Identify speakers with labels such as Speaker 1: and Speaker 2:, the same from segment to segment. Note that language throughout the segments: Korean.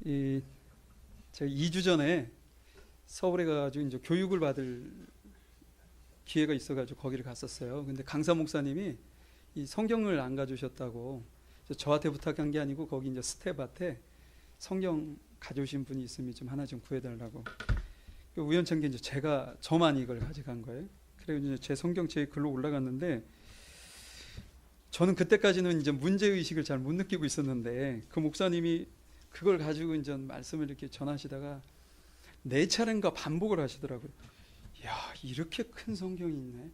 Speaker 1: 제가 2주 전에 서울에 가가지고 이제 교육을 받을 기회가 있어가지고 거기를 갔었어요. 근데 강사 목사님이 이 성경을 안 가져오셨다고 저한테 부탁한 게 아니고 거기 이제 스텝한테 성경 가져오신 분이 있으면 좀 하나 좀 구해달라고. 우연찮게 이제 저만 이걸 가져간 거예요. 그래서 이제 제 성경책이 글로 올라갔는데 저는 그때까지는 이제 문제 의식을 잘 못 느끼고 있었는데 그 목사님이 그걸 가지고 이제 말씀을 이렇게 전하시다가 4차례인가 반복을 하시더라고요. 야, 이렇게 큰 성경이 있네.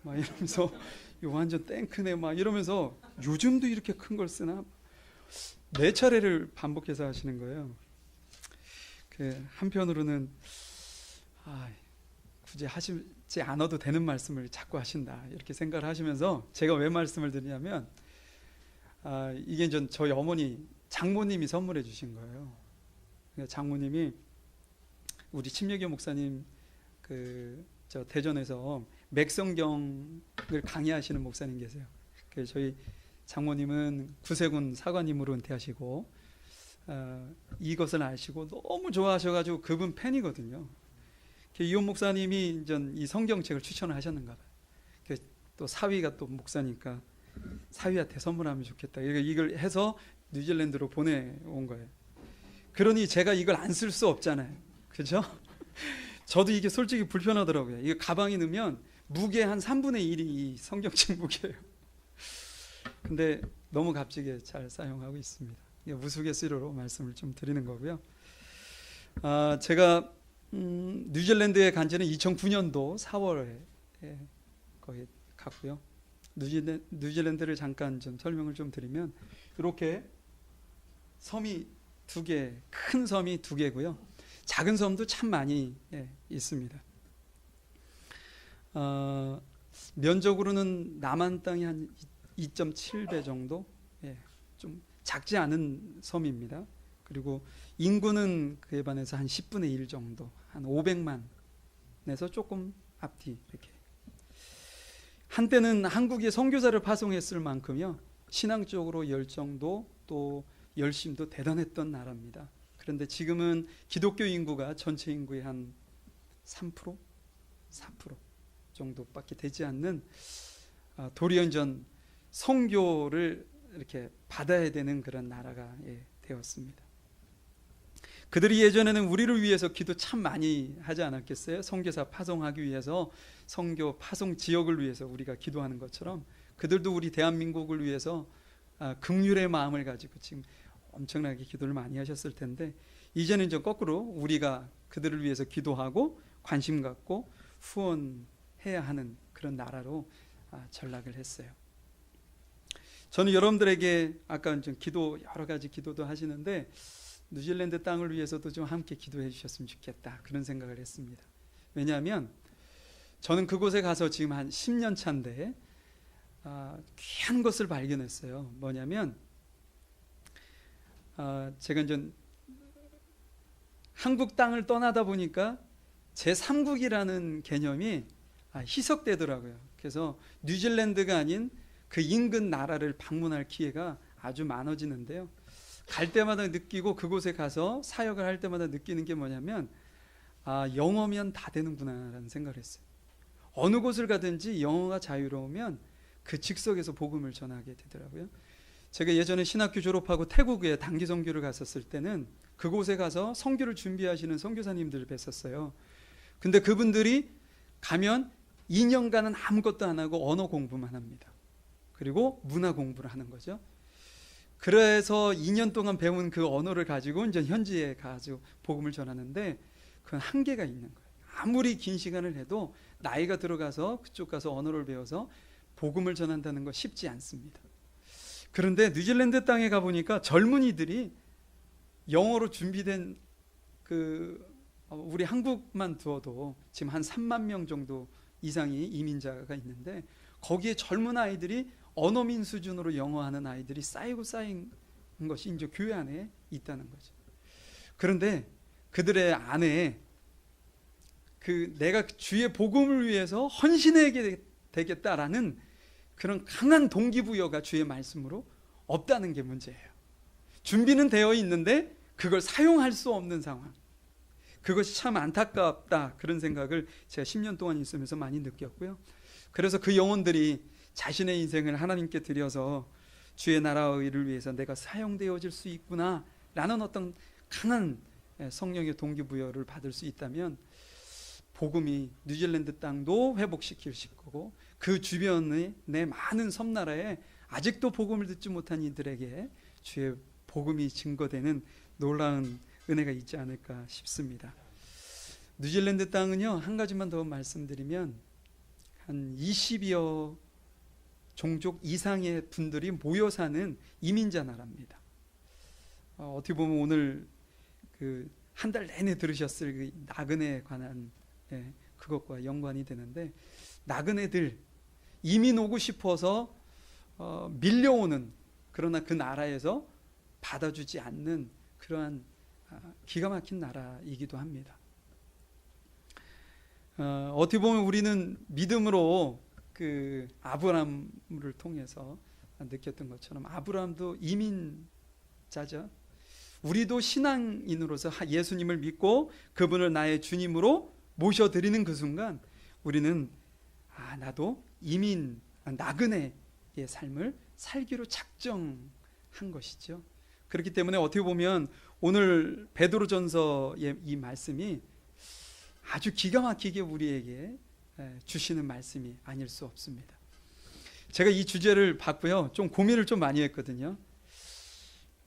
Speaker 1: 막 이러면서 이거 완전 땡크네. 막 이러면서 요즘도 이렇게 큰 걸 쓰나? 4차례를 반복해서 하시는 거예요. 한편으로는 굳이 하시지 않아도 되는 말씀을 자꾸 하신다 이렇게 생각을 하시면서 제가 왜 말씀을 드리냐면 이게 이제 저희 어머니 장모님이 선물해 주신 거예요. 장모님이 우리 침례교 목사님 저 대전에서 맥성경을 강의하시는 목사님 계세요. 그래서 저희 장모님은 구세군 사관님으로 은퇴하시고 이것을 아시고 너무 좋아하셔가지고 그분 팬이거든요. 이혼 목사님이 이제 이 성경책을 추천을 하셨는가 봐요. 또 사위가 또 목사니까 사위한테 선물하면 좋겠다. 이걸 해서 뉴질랜드로 보내온 거예요. 그러니 제가 이걸 안 쓸 수 없잖아요. 그죠? 저도 이게 솔직히 불편하더라고요. 이거 가방에 넣으면 무게 한 3분의 1이 이 성경책 무게예요. 근데 너무 값지게 잘 사용하고 있습니다. 우스갯소리로 말씀을 좀 드리는 거고요. 제가 뉴질랜드에 간 지는 2009년도 4월에 거기 갔고요. 뉴질랜드를 잠깐 좀 설명을 좀 드리면 이렇게 섬이 2개, 큰 섬이 2개고요. 작은 섬도 참 많이 있습니다. 면적으로는 남한 땅이 한 2.7배 정도, 좀 작지 않은 섬입니다. 그리고 인구는 그에 반해서 한 10분의 1 정도, 한 500만에서 조금 앞뒤 이렇게. 한때는 한국에 선교사를 파송했을 만큼요, 신앙적으로 열정도 또 열심도 대단했던 나라입니다. 그런데 지금은 기독교 인구가 전체 인구의 한 3%? 4% 정도밖에 되지 않는 도리언전 선교를 이렇게 받아야 되는 그런 나라가 되었습니다. 그들이 예전에는 우리를 위해서 기도 참 많이 하지 않았겠어요? 선교사 파송하기 위해서, 선교 파송 지역을 위해서 우리가 기도하는 것처럼 그들도 우리 대한민국을 위해서 긍휼의 마음을 가지고 지금 엄청나게 기도를 많이 하셨을 텐데 이제는 좀 거꾸로 우리가 그들을 위해서 기도하고 관심 갖고 후원해야 하는 그런 나라로 전락을 했어요. 저는 여러분들에게 아까 좀 기도 여러 가지 기도도 하시는데 뉴질랜드 땅을 위해서도 좀 함께 기도해 주셨으면 좋겠다 그런 생각을 했습니다. 왜냐하면 저는 그곳에 가서 지금 한 10년 차인데 귀한 것을 발견했어요. 뭐냐면 제가 이제 한국 땅을 떠나다 보니까 제3국이라는 개념이 희석되더라고요. 그래서 뉴질랜드가 아닌 그 인근 나라를 방문할 기회가 아주 많아지는데요. 갈 때마다 느끼고 그곳에 가서 사역을 할 때마다 느끼는 게 뭐냐면 영어면 다 되는구나라는 생각을 했어요. 어느 곳을 가든지 영어가 자유로우면 그 즉석에서 복음을 전하게 되더라고요. 제가 예전에 신학교 졸업하고 태국에 단기 선교를 갔었을 때는 그곳에 가서 선교를 준비하시는 선교사님들을 뵀었어요. 근데 그분들이 가면 2년간은 아무것도 안 하고 언어 공부만 합니다. 그리고 문화 공부를 하는 거죠. 그래서 2년 동안 배운 그 언어를 가지고 이제 현지에 가서 복음을 전하는데 그건 한계가 있는 거예요. 아무리 긴 시간을 해도 나이가 들어가서 그쪽 가서 언어를 배워서 복음을 전한다는 거 쉽지 않습니다. 그런데 뉴질랜드 땅에 가보니까 젊은이들이 영어로 준비된 우리 한국만 두어도 지금 한 3만 명 정도 이상이 이민자가 있는데 거기에 젊은 아이들이 언어민 수준으로 영어하는 아이들이 쌓이고 쌓인 것이 이제 교회 안에 있다는 거죠. 그런데 그들의 안에 내가 주의 복음을 위해서 헌신하게 되겠다라는 그런 강한 동기부여가 주의 말씀으로 없다는 게 문제예요. 준비는 되어 있는데 그걸 사용할 수 없는 상황. 그것이 참 안타깝다. 그런 생각을 제가 10년 동안 있으면서 많이 느꼈고요. 그래서 그 영혼들이 자신의 인생을 하나님께 드려서 주의 나라의 일을 위해서 내가 사용되어질 수 있구나 라는 어떤 강한 성령의 동기부여를 받을 수 있다면 복음이 뉴질랜드 땅도 회복시킬 거고 그 주변의 내 많은 섬나라에 아직도 복음을 듣지 못한 이들에게 주의 복음이 증거되는 놀라운 은혜가 있지 않을까 싶습니다. 뉴질랜드 땅은요, 한 가지만 더 말씀드리면 한 20여 종족 이상의 분들이 모여 사는 이민자 나라입니다. 어떻게 보면 오늘 그 한 달 내내 들으셨을 그 나그네에 관한 그것과 연관이 되는데, 나그네들 이민 오고 싶어서 밀려오는, 그러나 그 나라에서 받아주지 않는 그러한 기가 막힌 나라이기도 합니다. 어떻게 보면 우리는 믿음으로 그 아브라함을 통해서 느꼈던 것처럼 아브라함도 이민자죠. 우리도 신앙인으로서 예수님을 믿고 그분을 나의 주님으로 모셔드리는 그 순간 우리는 나도 이민, 나그네의 삶을 살기로 작정한 것이죠. 그렇기 때문에 어떻게 보면 오늘 베드로전서의 이 말씀이 아주 기가 막히게 우리에게 주시는 말씀이 아닐 수 없습니다. 제가 이 주제를 받고요, 좀 고민을 좀 많이 했거든요.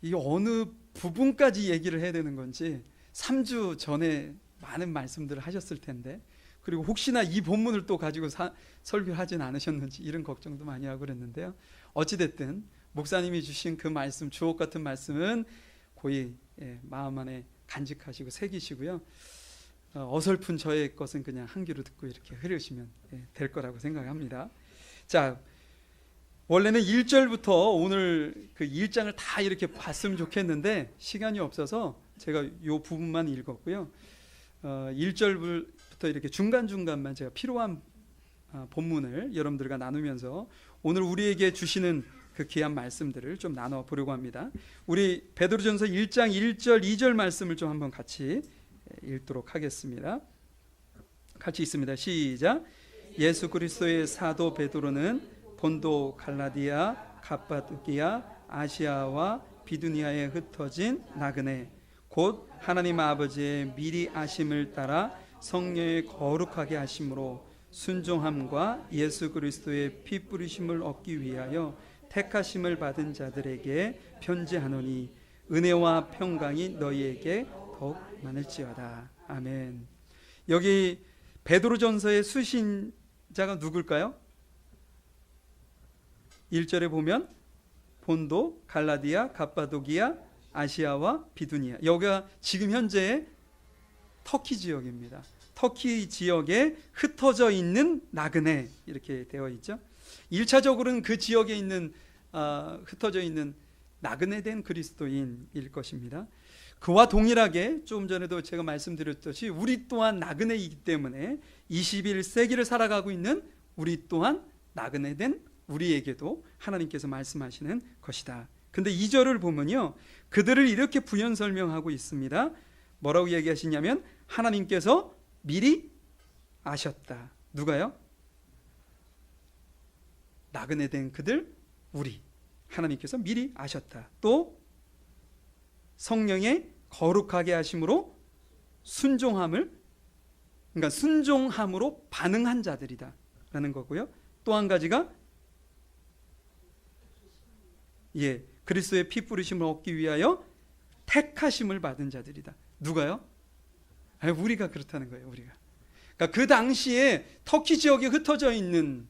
Speaker 1: 이게 어느 부분까지 얘기를 해야 되는 건지, 3주 전에 많은 말씀들을 하셨을 텐데, 그리고 혹시나 이 본문을 또 가지고 설교를 하진 않으셨는지 이런 걱정도 많이 하고 그랬는데요. 어찌됐든 목사님이 주신 그 말씀, 주옥 같은 말씀은 고이 마음 안에 간직하시고 새기시고요. 어설픈 저의 것은 그냥 한 귀로 듣고 이렇게 흐르시면 될 거라고 생각합니다. 자, 원래는 1절부터 오늘 그 1장을 다 이렇게 봤으면 좋겠는데 시간이 없어서 제가 이 부분만 읽었고요. 1절부터 이렇게 중간중간만 제가 필요한 본문을 여러분들과 나누면서 오늘 우리에게 주시는 그 귀한 말씀들을 좀 나눠 보려고 합니다. 우리 베드로전서 1장 1절 2절 말씀을 좀 한번 같이 읽도록 하겠습니다. 같이 읽습니다. 시작. 예수 그리스도의 사도 베드로는 본도, 갈라디아, 갑바도기아, 아시아와 비두니아에 흩어진 나그네, 곧 하나님 아버지의 미리 아심을 따라 성령의 거룩하게 하심으로 순종함과 예수 그리스도의 피 뿌리심을 얻기 위하여 택하심을 받은 자들에게 편지하노니 은혜와 평강이 너희에게 더욱 많을지어다. 아멘. 여기 베드로전서의 수신자가 누굴까요? 1절에 보면 본도, 갈라디아, 갑바도기아, 아시아와 비두니아. 여기가 지금 현재의 터키 지역입니다. 터키 지역에 흩어져 있는 나그네 이렇게 되어 있죠. 1차적으로는 그 지역에 있는 흩어져 있는 나그네된 그리스도인일 것입니다. 그와 동일하게 좀 전에도 제가 말씀드렸듯이 우리 또한 나그네이기 때문에 21세기를 살아가고 있는 우리 또한 나그네된 우리에게도 하나님께서 말씀하시는 것이다. 근데 2절을 보면요, 그들을 이렇게 부연 설명하고 있습니다. 뭐라고 얘기하시냐면 하나님께서 미리 아셨다. 누가요? 나그네된 그들, 우리. 하나님께서 미리 아셨다. 또 성령의 거룩하게 하심으로 순종함을, 그러니까 순종함으로 반응한 자들이다 라는 거고요. 또 한 가지가 그리스도의 피 뿌리심을 얻기 위하여 택하심을 받은 자들이다. 누가요? 우리가 그렇다는 거예요. 우리가. 그러니까 그 당시에 터키 지역에 흩어져 있는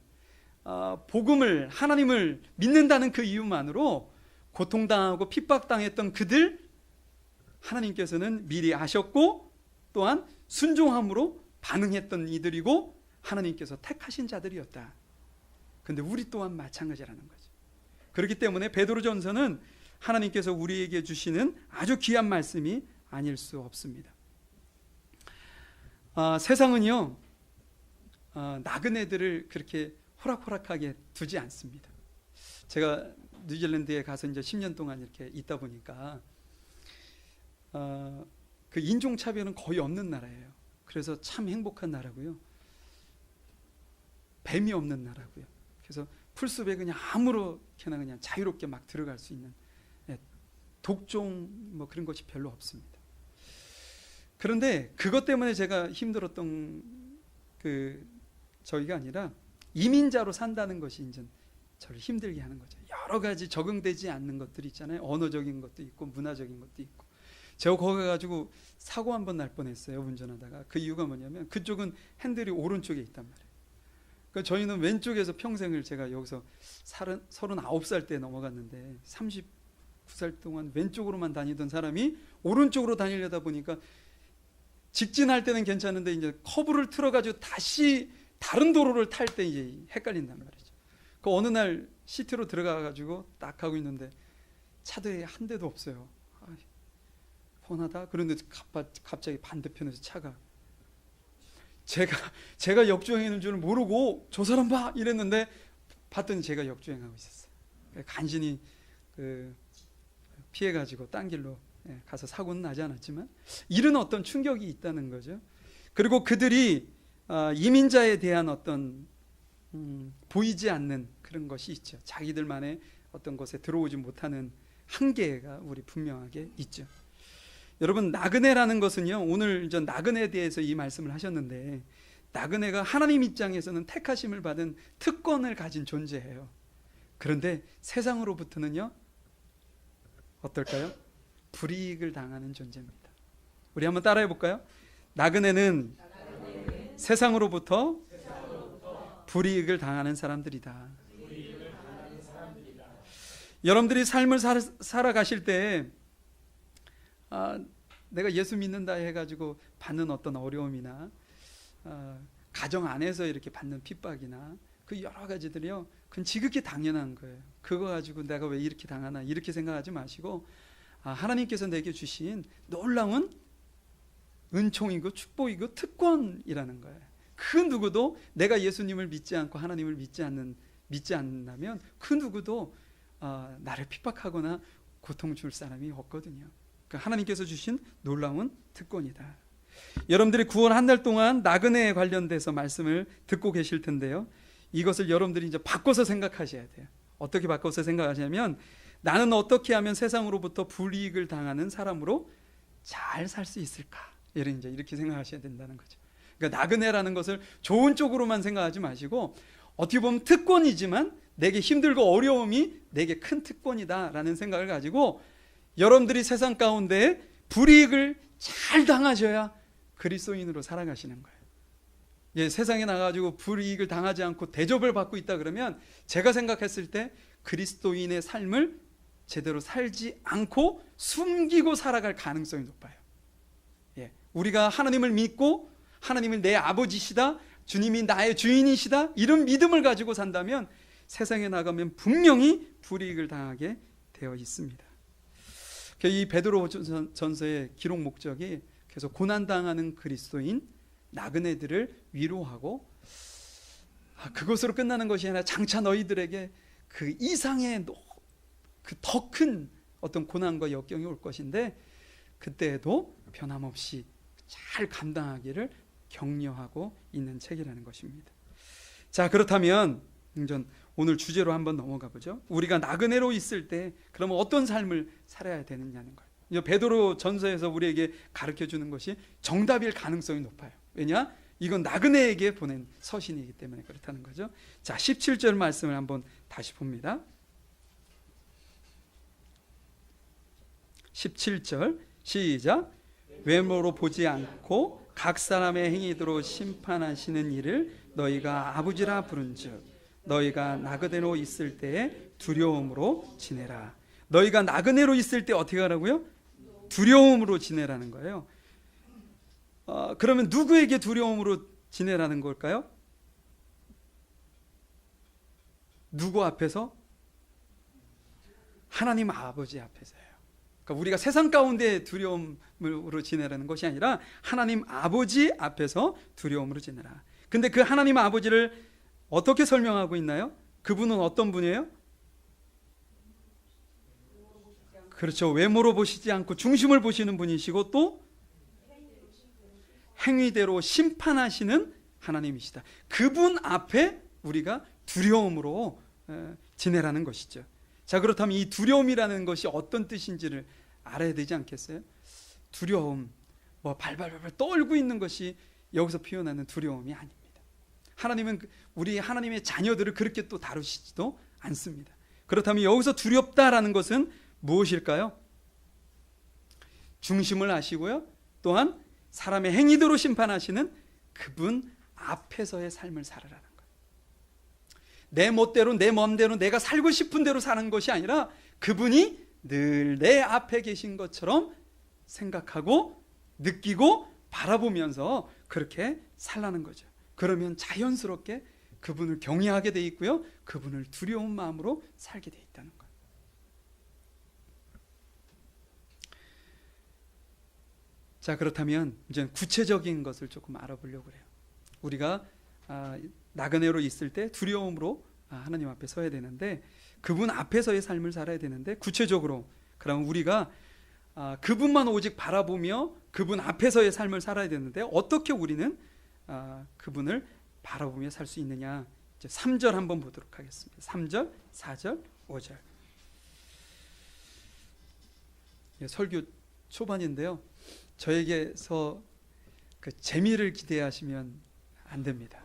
Speaker 1: 복음을, 하나님을 믿는다는 그 이유만으로 고통당하고 핍박당했던 그들, 하나님께서는 미리 아셨고 또한 순종함으로 반응했던 이들이고 하나님께서 택하신 자들이었다. 근데 우리 또한 마찬가지라는 거죠. 그렇기 때문에 베드로전서는 하나님께서 우리에게 주시는 아주 귀한 말씀이 아닐 수 없습니다. 세상은요, 나그네들을 그렇게 호락호락하게 두지 않습니다. 제가 뉴질랜드에 가서 이제 10년 동안 이렇게 있다 보니까 그 인종차별은 거의 없는 나라예요. 그래서 참 행복한 나라고요. 뱀이 없는 나라고요. 그래서 풀숲에 그냥 아무렇게나 그냥 자유롭게 막 들어갈 수 있는, 독종 뭐 그런 것이 별로 없습니다. 그런데 그것 때문에 제가 힘들었던 저희가 아니라 이민자로 산다는 것이 이제 저를 힘들게 하는 거죠. 여러 가지 적응되지 않는 것들이 있잖아요. 언어적인 것도 있고 문화적인 것도 있고. 제가 거기 가지고 사고 한 번 날 뻔했어요. 운전하다가. 그 이유가 뭐냐면 그쪽은 핸들이 오른쪽에 있단 말이에요. 그러니까 저희는 왼쪽에서 평생을, 제가 여기서 39살 때 넘어갔는데 39살 동안 왼쪽으로만 다니던 사람이 오른쪽으로 다니려다 보니까 직진할 때는 괜찮은데 이제 커브를 틀어가지고 다시 다른 도로를 탈 때 이제 헷갈린단 말이죠. 그 어느 날 시티로 들어가가지고 딱 하고 있는데 차들이 한 대도 없어요. 뻔하다. 그런데 갑자기 반대편에서 차가, 제가 역주행하는 줄 모르고 저 사람 봐 이랬는데 봤더니 제가 역주행하고 있었어요. 간신히 피해가지고 딴 길로 가서 사고는 나지 않았지만 이런 어떤 충격이 있다는 거죠. 그리고 그들이 이민자에 대한 어떤 보이지 않는 그런 것이 있죠. 자기들만의 어떤 것에 들어오지 못하는 한계가 우리 분명하게 있죠. 여러분, 나그네라는 것은요, 오늘 이제 나그네에 대해서 이 말씀을 하셨는데, 나그네가 하나님 입장에서는 택하심을 받은 특권을 가진 존재예요. 그런데 세상으로부터는요, 어떨까요? 불이익을 당하는 존재입니다. 우리 한번 따라해 볼까요? 나그네는 세상으로부터 불이익을 당하는 사람들이다. 여러분들이 삶을 살아가실 때 내가 예수 믿는다 해가지고 받는 어떤 어려움이나 가정 안에서 이렇게 받는 핍박이나 그 여러 가지들이요, 그건 지극히 당연한 거예요. 그거 가지고 내가 왜 이렇게 당하나 이렇게 생각하지 마시고, 하나님께서 내게 주신 놀라운 은총이고 축복이고 특권이라는 거예요. 그 누구도 내가 예수님을 믿지 않고 하나님을 믿지 않는다면 그 누구도 나를 핍박하거나 고통 줄 사람이 없거든요. 그러니까 하나님께서 주신 놀라운 특권이다. 여러분들이 구원 한 달 동안 나그네에 관련돼서 말씀을 듣고 계실 텐데요, 이것을 여러분들이 이제 바꿔서 생각하셔야 돼요. 어떻게 바꿔서 생각하시냐면, 나는 어떻게 하면 세상으로부터 불이익을 당하는 사람으로 잘 살 수 있을까? 이렇게 생각하셔야 된다는 거죠. 그러니까 나그네라는 것을 좋은 쪽으로만 생각하지 마시고, 어떻게 보면 특권이지만 내게 힘들고 어려움이 내게 큰 특권이다라는 생각을 가지고 여러분들이 세상 가운데 불이익을 잘 당하셔야 그리스도인으로 살아가시는 거예요. 세상에 나가지고 불이익을 당하지 않고 대접을 받고 있다 그러면 제가 생각했을 때 그리스도인의 삶을 제대로 살지 않고 숨기고 살아갈 가능성이 높아요. 우리가 하나님을 믿고 하나님을 내 아버지시다, 주님이 나의 주인이시다, 이런 믿음을 가지고 산다면 세상에 나가면 분명히 불이익을 당하게 되어 있습니다. 이 베드로전서의 기록 목적이 계속 고난당하는 그리스도인 나그네들을 위로하고, 그것으로 끝나는 것이 아니라 장차 너희들에게 그 이상의 그 더 큰 어떤 고난과 역경이 올 것인데 그때에도 변함없이 잘 감당하기를 격려하고 있는 책이라는 것입니다. 자, 그렇다면 오늘 주제로 한번 넘어가 보죠. 우리가 나그네로 있을 때 그러면 어떤 삶을 살아야 되느냐는 거예요. 베드로 전서에서 우리에게 가르쳐 주는 것이 정답일 가능성이 높아요. 왜냐? 이건 나그네에게 보낸 서신이기 때문에 그렇다는 거죠. 자, 17절 말씀을 한번 다시 봅니다. 17절 시작. 외모로 보지 않고 각 사람의 행위대로 심판하시는 이를 너희가 아버지라 부른즉 너희가 나그네로 있을 때에 두려움으로 지내라. 너희가 나그네로 있을 때 어떻게 하라고요? 두려움으로 지내라는 거예요. 그러면 누구에게 두려움으로 지내라는 걸까요? 누구 앞에서? 하나님 아버지 앞에서요. 그러니까 우리가 세상 가운데 두려움으로 지내라는 것이 아니라 하나님 아버지 앞에서 두려움으로 지내라. 근데 그 하나님 아버지를 어떻게 설명하고 있나요? 그분은 어떤 분이에요? 그렇죠. 외모로 보시지 않고 중심을 보시는 분이시고 또 행위대로 심판하시는 하나님이시다. 그분 앞에 우리가 두려움으로 지내라는 것이죠. 자, 그렇다면 이 두려움이라는 것이 어떤 뜻인지를 알아야 되지 않겠어요? 두려움, 뭐 발발발발 떨고 있는 것이 여기서 표현하는 두려움이 아닙니다. 하나님은 우리 하나님의 자녀들을 그렇게 또 다루시지도 않습니다. 그렇다면 여기서 두렵다라는 것은 무엇일까요? 중심을 아시고요, 또한 사람의 행위대로 심판하시는 그분 앞에서의 삶을 살아라는 거예요. 내 멋대로 내 마음대로 내가 살고 싶은 대로 사는 것이 아니라 그분이 늘 내 앞에 계신 것처럼 생각하고 느끼고 바라보면서 그렇게 살라는 거죠. 그러면 자연스럽게 그분을 경외하게 돼 있고요, 그분을 두려운 마음으로 살게 돼 있다는 거예요. 자, 그렇다면 이제 구체적인 것을 조금 알아보려고 해요. 우리가 나그네로 있을 때 두려움으로 하나님 앞에 서야 되는데, 그분 앞에서의 삶을 살아야 되는데, 구체적으로 그럼 우리가 그분만 오직 바라보며 그분 앞에서의 삶을 살아야 되는데, 어떻게 우리는 그분을 바라보며 살 수 있느냐, 이제 3절 한번 보도록 하겠습니다. 3절, 4절, 5절. 설교 초반인데요, 저에게서 그 재미를 기대하시면 안 됩니다.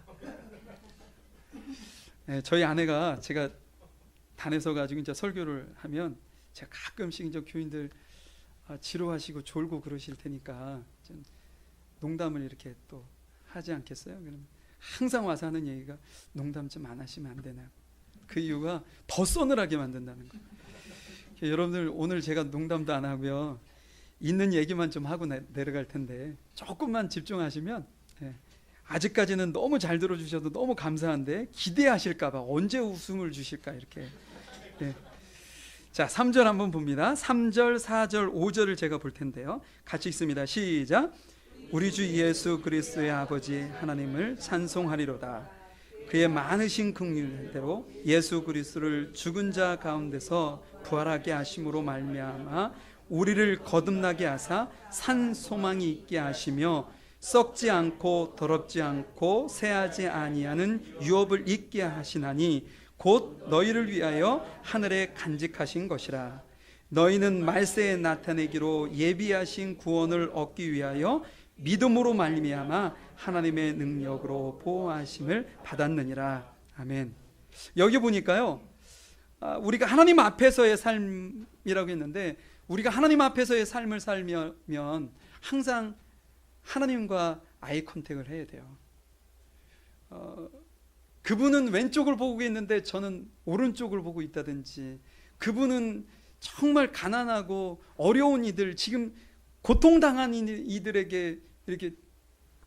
Speaker 1: 저희 아내가 제가 단에서 가지고 이제 설교를 하면 제가 가끔씩 이제 교인들 지루하시고 졸고 그러실 테니까 좀 농담을 이렇게 또 하지 않겠어요? 그럼 항상 와서 하는 얘기가 농담 좀 안 하시면 안 되나? 그 이유가 더 서늘하게 만든다는 거예요. 여러분들 오늘 제가 농담도 안 하고요, 있는 얘기만 좀 하고 내려갈 텐데 조금만 집중하시면, 아직까지는 너무 잘 들어주셔도 너무 감사한데 기대하실까봐 언제 웃음을 주실까 이렇게. 자, 3절 한번 봅니다. 3절, 4절, 5절을 제가 볼 텐데요, 같이 읽습니다. 시작. 우리 주 예수 그리스도의 아버지 하나님을 찬송하리로다. 그의 많으신 긍휼대로 예수 그리스도를 죽은 자 가운데서 부활하게 하심으로 말미암아 우리를 거듭나게 하사 산 소망이 있게 하시며 썩지 않고 더럽지 않고 새하지 아니하는 유업을 있게 하시나니 곧 너희를 위하여 하늘에 간직하신 것이라. 너희는 말세에 나타내기로 예비하신 구원을 얻기 위하여 믿음으로 말미암아 하나님의 능력으로 보호하심을 받았느니라. 아멘. 여기 보니까요, 우리가 하나님 앞에서의 삶이라고 했는데, 우리가 하나님 앞에서의 삶을 살면 항상 하나님과 아이 컨택을 해야 돼요. 그분은 왼쪽을 보고 있는데 저는 오른쪽을 보고 있다든지, 그분은 정말 가난하고 어려운 이들, 지금 고통당한 이들에게 이렇게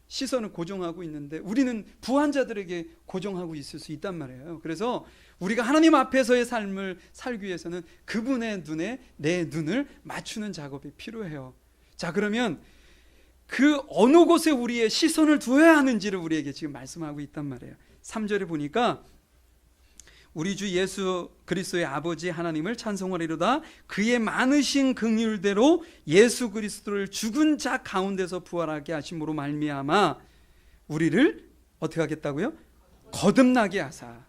Speaker 1: 시선을 고정하고 있는데 우리는 부한 자들에게 고정하고 있을 수 있단 말이에요. 그래서 우리가 하나님 앞에서의 삶을 살기 위해서는 그분의 눈에 내 눈을 맞추는 작업이 필요해요. 자, 그러면 그 어느 곳에 우리의 시선을 두어야 하는지를 우리에게 지금 말씀하고 있단 말이에요. 3절에 보니까 우리 주 예수 그리스도의 아버지 하나님을 찬송하리로다. 그의 많으신 긍휼대로 예수 그리스도를 죽은 자 가운데서 부활하게 하심으로 말미암아 우리를 어떻게 하겠다고요? 거듭나게 하사.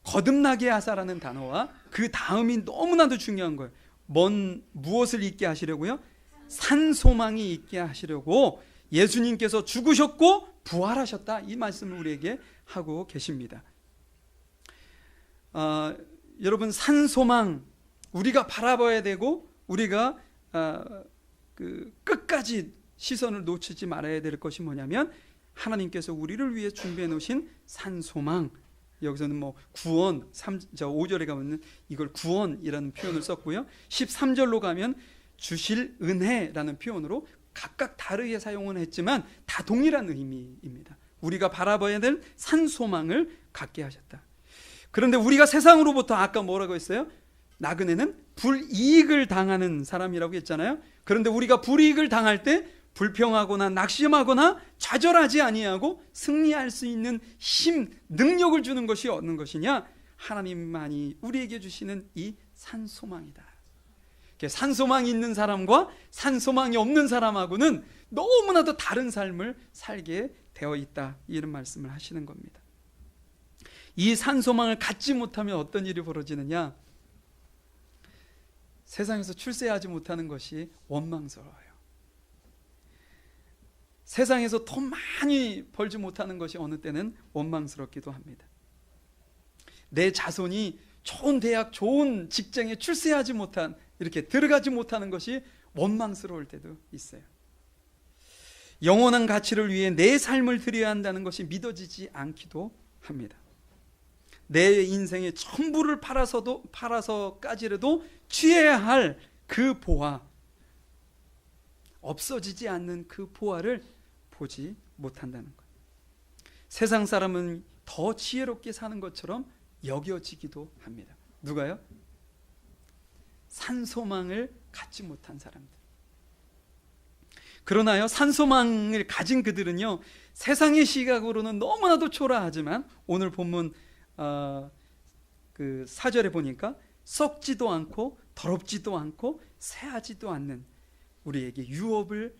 Speaker 1: 거듭나게 하사라는 단어와 그 다음이 너무나도 중요한 거예요. 무엇을 있게 하시려고요? 산 소망이 있게 하시려고 예수님께서 죽으셨고 부활하셨다, 이 말씀을 우리에게 하고 계십니다. 여러분, 산 소망, 우리가 바라봐야 되고 우리가 끝까지 시선을 놓치지 말아야 될 것이 뭐냐면, 하나님께서 우리를 위해 준비해 놓으신 산 소망. 여기서는 뭐 구원, 5절에 가면 이걸 구원이라는 표현을 썼고요, 13절로 가면 주실 은혜라는 표현으로 각각 다르게 사용은 했지만 다 동일한 의미입니다. 우리가 바라봐야 될 산 소망을 갖게 하셨다. 그런데 우리가 세상으로부터 아까 뭐라고 했어요? 나그네는 불이익을 당하는 사람이라고 했잖아요. 그런데 우리가 불이익을 당할 때 불평하거나 낙심하거나 좌절하지 아니하고 승리할 수 있는 힘, 능력을 주는 것이 어느 것이냐? 하나님만이 우리에게 주시는 이 산소망이다. 산소망이 있는 사람과 산소망이 없는 사람하고는 너무나도 다른 삶을 살게 되어 있다, 이런 말씀을 하시는 겁니다. 이 산소망을 갖지 못하면 어떤 일이 벌어지느냐? 세상에서 출세하지 못하는 것이 원망스러워요. 세상에서 돈 많이 벌지 못하는 것이 어느 때는 원망스럽기도 합니다. 내 자손이 좋은 대학, 좋은 직장에 출세하지 못한, 이렇게 들어가지 못하는 것이 원망스러울 때도 있어요. 영원한 가치를 위해 내 삶을 드려야 한다는 것이 믿어지지 않기도 합니다. 내 인생의 전부를 팔아서까지라도 취해야 할 그 보화, 없어지지 않는 그 보화를 보지 못한다는 것. 세상 사람은 더 지혜롭게 사는 것처럼 여겨지기도 합니다. 누가요? 산소망을 갖지 못한 사람들. 그러나요, 산소망을 가진 그들은요, 세상의 시각으로는 너무나도 초라하지만 오늘 본문 그 4절에 보니까 썩지도 않고 더럽지도 않고 새하지도 않는, 우리에게 유업을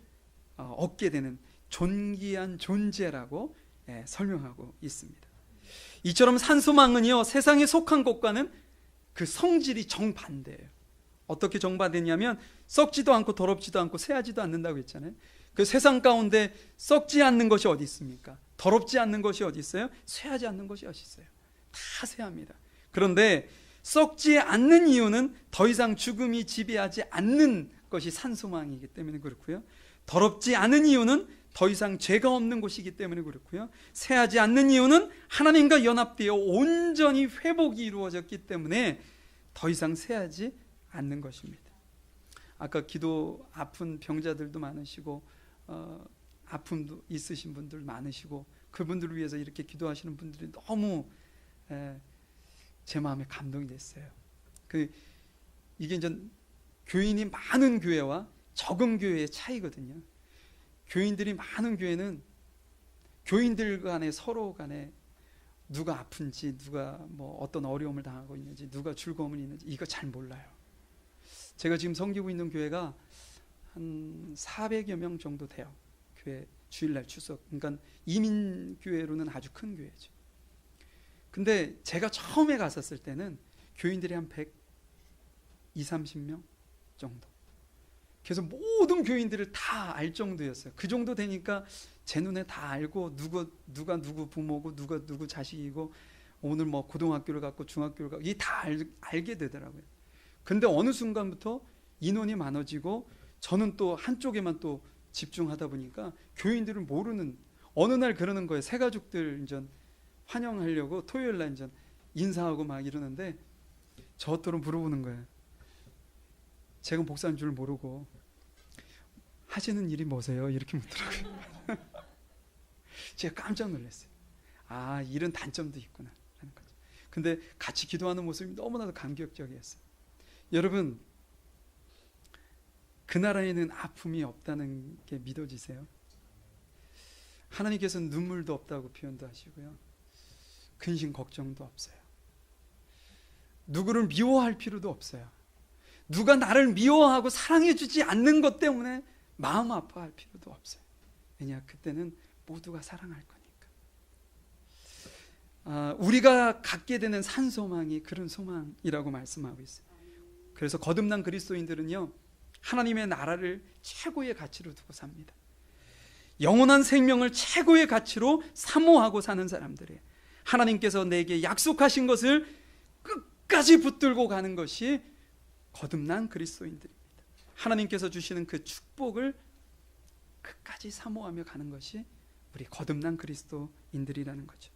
Speaker 1: 얻게 되는 존귀한 존재라고 설명하고 있습니다. 이처럼 산소망은요, 세상에 속한 것과는 그 성질이 정반대예요. 어떻게 정반대냐면 썩지도 않고 더럽지도 않고 새하지도 않는다고 했잖아요. 그 세상 가운데 썩지 않는 것이 어디 있습니까? 더럽지 않는 것이 어디 있어요? 새하지 않는 것이 어디 있어요? 다 새합니다. 그런데 썩지 않는 이유는 더 이상 죽음이 지배하지 않는 것이 산소망이기 때문에 그렇고요. 더럽지 않은 이유는 더 이상 죄가 없는 곳이기 때문에 그렇고요. 새하지 않는 이유는 하나님과 연합되어 온전히 회복이 이루어졌기 때문에 더 이상 새하지 않는 것입니다. 아까 기도, 아픈 병자들도 많으시고 아픔도 있으신 분들 많으시고, 그분들을 위해서 이렇게 기도하시는 분들이 너무 제 마음에 감동이 됐어요. 이게 이제 교인이 많은 교회와 적은 교회의 차이거든요. 교인들이 많은 교회는 교인들 간에, 서로 간에 누가 아픈지, 누가 뭐 어떤 어려움을 당하고 있는지, 누가 즐거움을 있는지 이거 잘 몰라요. 제가 지금 섬기고 있는 교회가 한 400여 명 정도 돼요. 교회 주일날 출석. 그러니까 이민교회로는 아주 큰 교회죠. 근데 제가 처음에 갔었을 때는 교인들이 한 120, 30명 정도. 그래서 모든 교인들을 다 알 정도였어요. 그 정도 되니까 제 눈에 다 알고, 누가 누구 부모고, 누가 누구 자식이고, 오늘 뭐 고등학교를 갔고 중학교를 갔고, 이게 다 알게 되더라고요. 근데 어느 순간부터 인원이 많아지고 저는 또 한쪽에만 또 집중하다 보니까 교인들을 모르는, 어느 날 그러는 거예요. 새가족들 이제 환영하려고 토요일 날 이제 인사하고 막 이러는데 저한테는 물어보는 거예요. 제가 목사인 줄 모르고 하시는 일이 뭐세요? 이렇게 묻더라고요. 제가 깜짝 놀랐어요. 아, 이런 단점도 있구나 라는 거죠. 근데 같이 기도하는 모습이 너무나도 감격적이었어요. 여러분, 그 나라에는 아픔이 없다는 게 믿어지세요? 하나님께서는 눈물도 없다고 표현도 하시고요, 근심 걱정도 없어요. 누구를 미워할 필요도 없어요. 누가 나를 미워하고 사랑해주지 않는 것 때문에 마음 아파할 필요도 없어요. 왜냐, 그때는 모두가 사랑할 거니까. 우리가 갖게 되는 산소망이 그런 소망이라고 말씀하고 있어요. 그래서 거듭난 그리스도인들은요, 하나님의 나라를 최고의 가치로 두고 삽니다. 영원한 생명을 최고의 가치로 사모하고 사는 사람들이에요. 하나님께서 내게 약속하신 것을 끝까지 붙들고 가는 것이 거듭난 그리스도인들입니다. 하나님께서 주시는 그 축복을 끝까지 사모하며 가는 것이 우리 거듭난 그리스도인들이라는 거죠.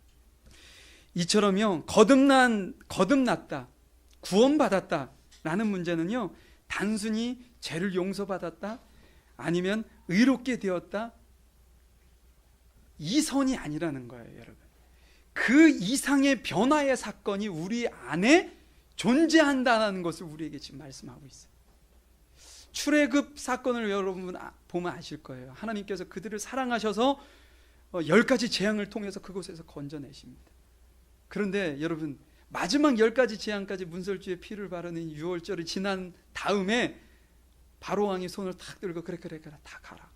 Speaker 1: 이처럼요, 거듭났다, 구원받았다 라는 문제는요, 단순히 죄를 용서받았다, 아니면 의롭게 되었다, 이 선이 아니라는 거예요, 여러분. 그 이상의 변화의 사건이 우리 안에 존재한다는 것을 우리에게 지금 말씀하고 있어요. 출애굽 사건을 여러분 보면 아실 거예요. 하나님께서 그들을 사랑하셔서 10가지 재앙을 통해서 그곳에서 건져내십니다. 그런데 여러분, 마지막 10가지 재앙까지 문설주에 피를 바르는 유월절이 지난 다음에 바로왕이 손을 탁 들고 그래 다 가라.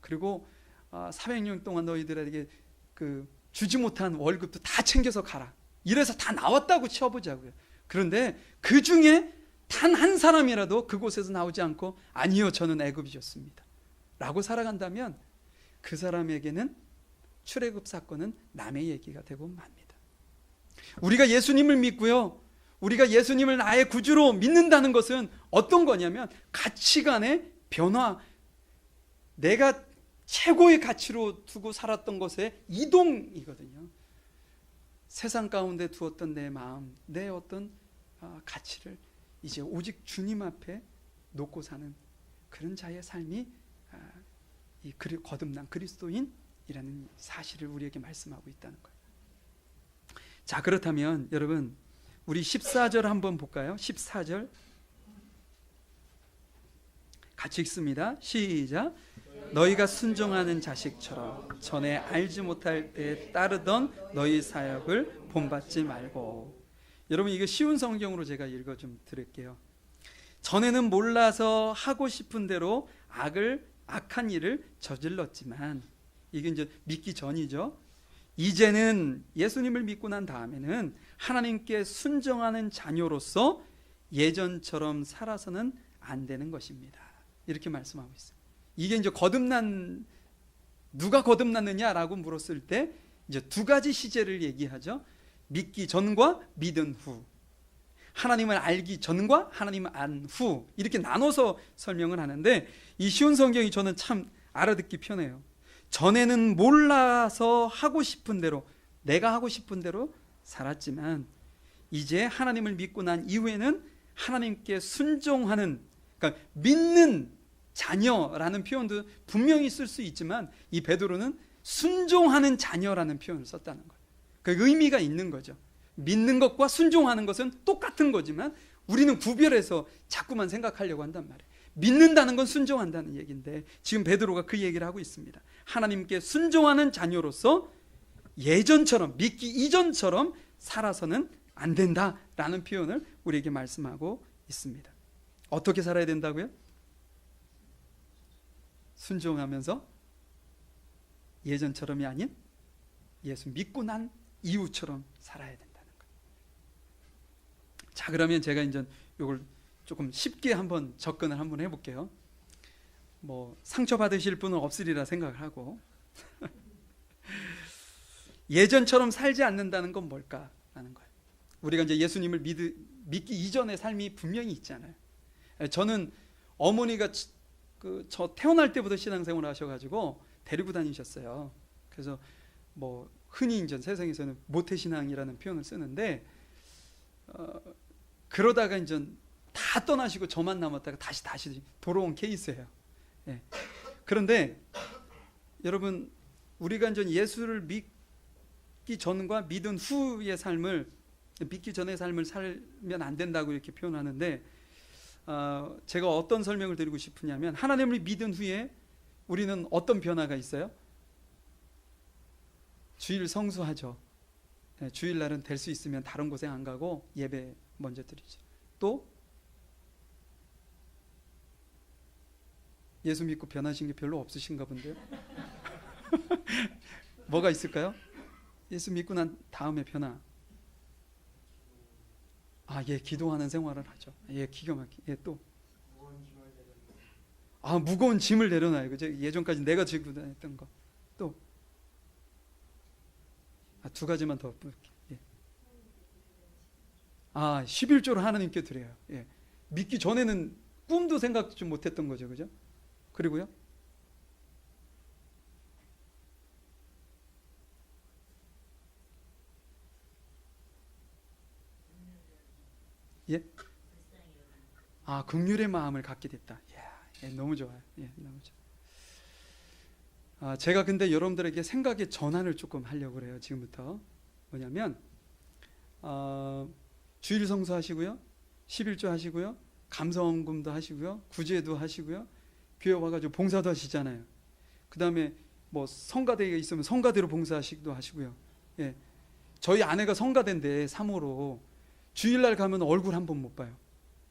Speaker 1: 그리고 400년 동안 너희들에게 그 주지 못한 월급도 다 챙겨서 가라. 이래서 다 나왔다고 쳐보자고요. 그런데 그 중에 단 한 사람이라도 그곳에서 나오지 않고 아니요 저는 애굽이었습니다 라고 살아간다면 그 사람에게는 출애굽 사건은 남의 얘기가 되고 맙니다. 우리가 예수님을 믿고요, 우리가 예수님을 나의 구주로 믿는다는 것은 어떤 거냐면 가치관의 변화, 내가 최고의 가치로 두고 살았던 것의 이동이거든요. 세상 가운데 두었던 내 마음, 내 어떤 가치를 이제 오직 주님 앞에 놓고 사는 그런 자의 삶이 이 거듭난 그리스도인이라는 사실을 우리에게 말씀하고 있다는 거예요. 자, 그렇다면 여러분 우리 14절 한번 볼까요? 14절 같이 읽습니다. 시작. 너희가 순종하는 자식처럼 전에 알지 못할 때 따르던 너희 사역을 본받지 말고. 여러분 이거 쉬운 성경으로 제가 읽어 좀 드릴게요. 전에는 몰라서 하고 싶은 대로 악한 일을 저질렀지만, 이게 이제 믿기 전이죠. 이제는 예수님을 믿고 난 다음에는 하나님께 순종하는 자녀로서 예전처럼 살아서는 안 되는 것입니다. 이렇게 말씀하고 있어요. 이게 이제 누가 거듭났느냐라고 물었을 때 이제 두 가지 시제를 얘기하죠. 믿기 전과 믿은 후, 하나님을 알기 전과 하나님을 안 후, 이렇게 나눠서 설명을 하는데 이 쉬운 성경이 저는 참 알아듣기 편해요. 전에는 몰라서 하고 싶은 대로, 내가 하고 싶은 대로 살았지만 이제 하나님을 믿고 난 이후에는 하나님께 순종하는, 그러니까 믿는 자녀라는 표현도 분명히 쓸 수 있지만 이 베드로는 순종하는 자녀라는 표현을 썼다는 거예요. 그 의미가 있는 거죠. 믿는 것과 순종하는 것은 똑같은 거지만 우리는 구별해서 자꾸만 생각하려고 한단 말이에요. 믿는다는 건 순종한다는 얘기인데 지금 베드로가 그 얘기를 하고 있습니다. 하나님께 순종하는 자녀로서 예전처럼, 믿기 이전처럼 살아서는 안 된다라는 표현을 우리에게 말씀하고 있습니다. 어떻게 살아야 된다고요? 순종하면서 예전처럼이 아닌 예수 믿고 난 이후처럼 살아야 된다는 거예요. 자, 그러면 제가 이제 이걸 조금 쉽게 한번 접근을 한번 해볼게요. 뭐 상처받으실 분은 없으리라 생각을 하고 예전처럼 살지 않는다는 건 뭘까라는 거예요. 우리가 이제 예수님을 믿기 이전의 삶이 분명히 있잖아요. 저는 어머니가 저 태어날 때부터 신앙생활을 하셔가지고 데리고 다니셨어요. 그래서 뭐 흔히 이제 세상에서는 모태신앙이라는 표현을 쓰는데 그러다가 이제 다 떠나시고 저만 남았다가 다시 돌아온 케이스예요. 예. 그런데 여러분 우리가 이제 예수를 믿기 전과 믿은 후의 삶을, 믿기 전의 삶을 살면 안 된다고 이렇게 표현하는데 제가 어떤 설명을 드리고 싶으냐면 하나님을 믿은 후에 우리는 어떤 변화가 있어요? 주일 성수하죠. 네, 주일날은 될 수 있으면 다른 곳에 안 가고 예배 먼저 드리죠. 또 예수 믿고 변하신 게 별로 없으신가 본데요. 뭐가 있을까요? 예수 믿고 난 다음에 변화. 예, 기도하는 생활을 하죠. 예, 기가 막히게. 예, 또 무거운 짐을 내려놔요. 그죠? 예전까지 내가 지고 다녔던 거. 또 두 가지만 더 볼게요. 예. 11조를 하나님께 드려요. 예. 믿기 전에는 꿈도 생각도 못했던 거죠. 그죠? 그리고요. 예? 긍휼의 마음을 갖게 됐다. 예, 너무 좋아요. 예, 너무 좋아요. 제가 근데 여러분들에게 생각의 전환을 조금 하려고 그래요. 지금부터. 뭐냐면 주일 성수하시고요, 11조 하시고요, 감사원금도 하시고요, 구제도 하시고요, 교회 와가지고 봉사도 하시잖아요. 그 다음에 뭐 성가대가 있으면 성가대로 봉사하시기도 하시고요. 예, 저희 아내가 성가대인데 3호로 주일날 가면 얼굴 한 번 못 봐요.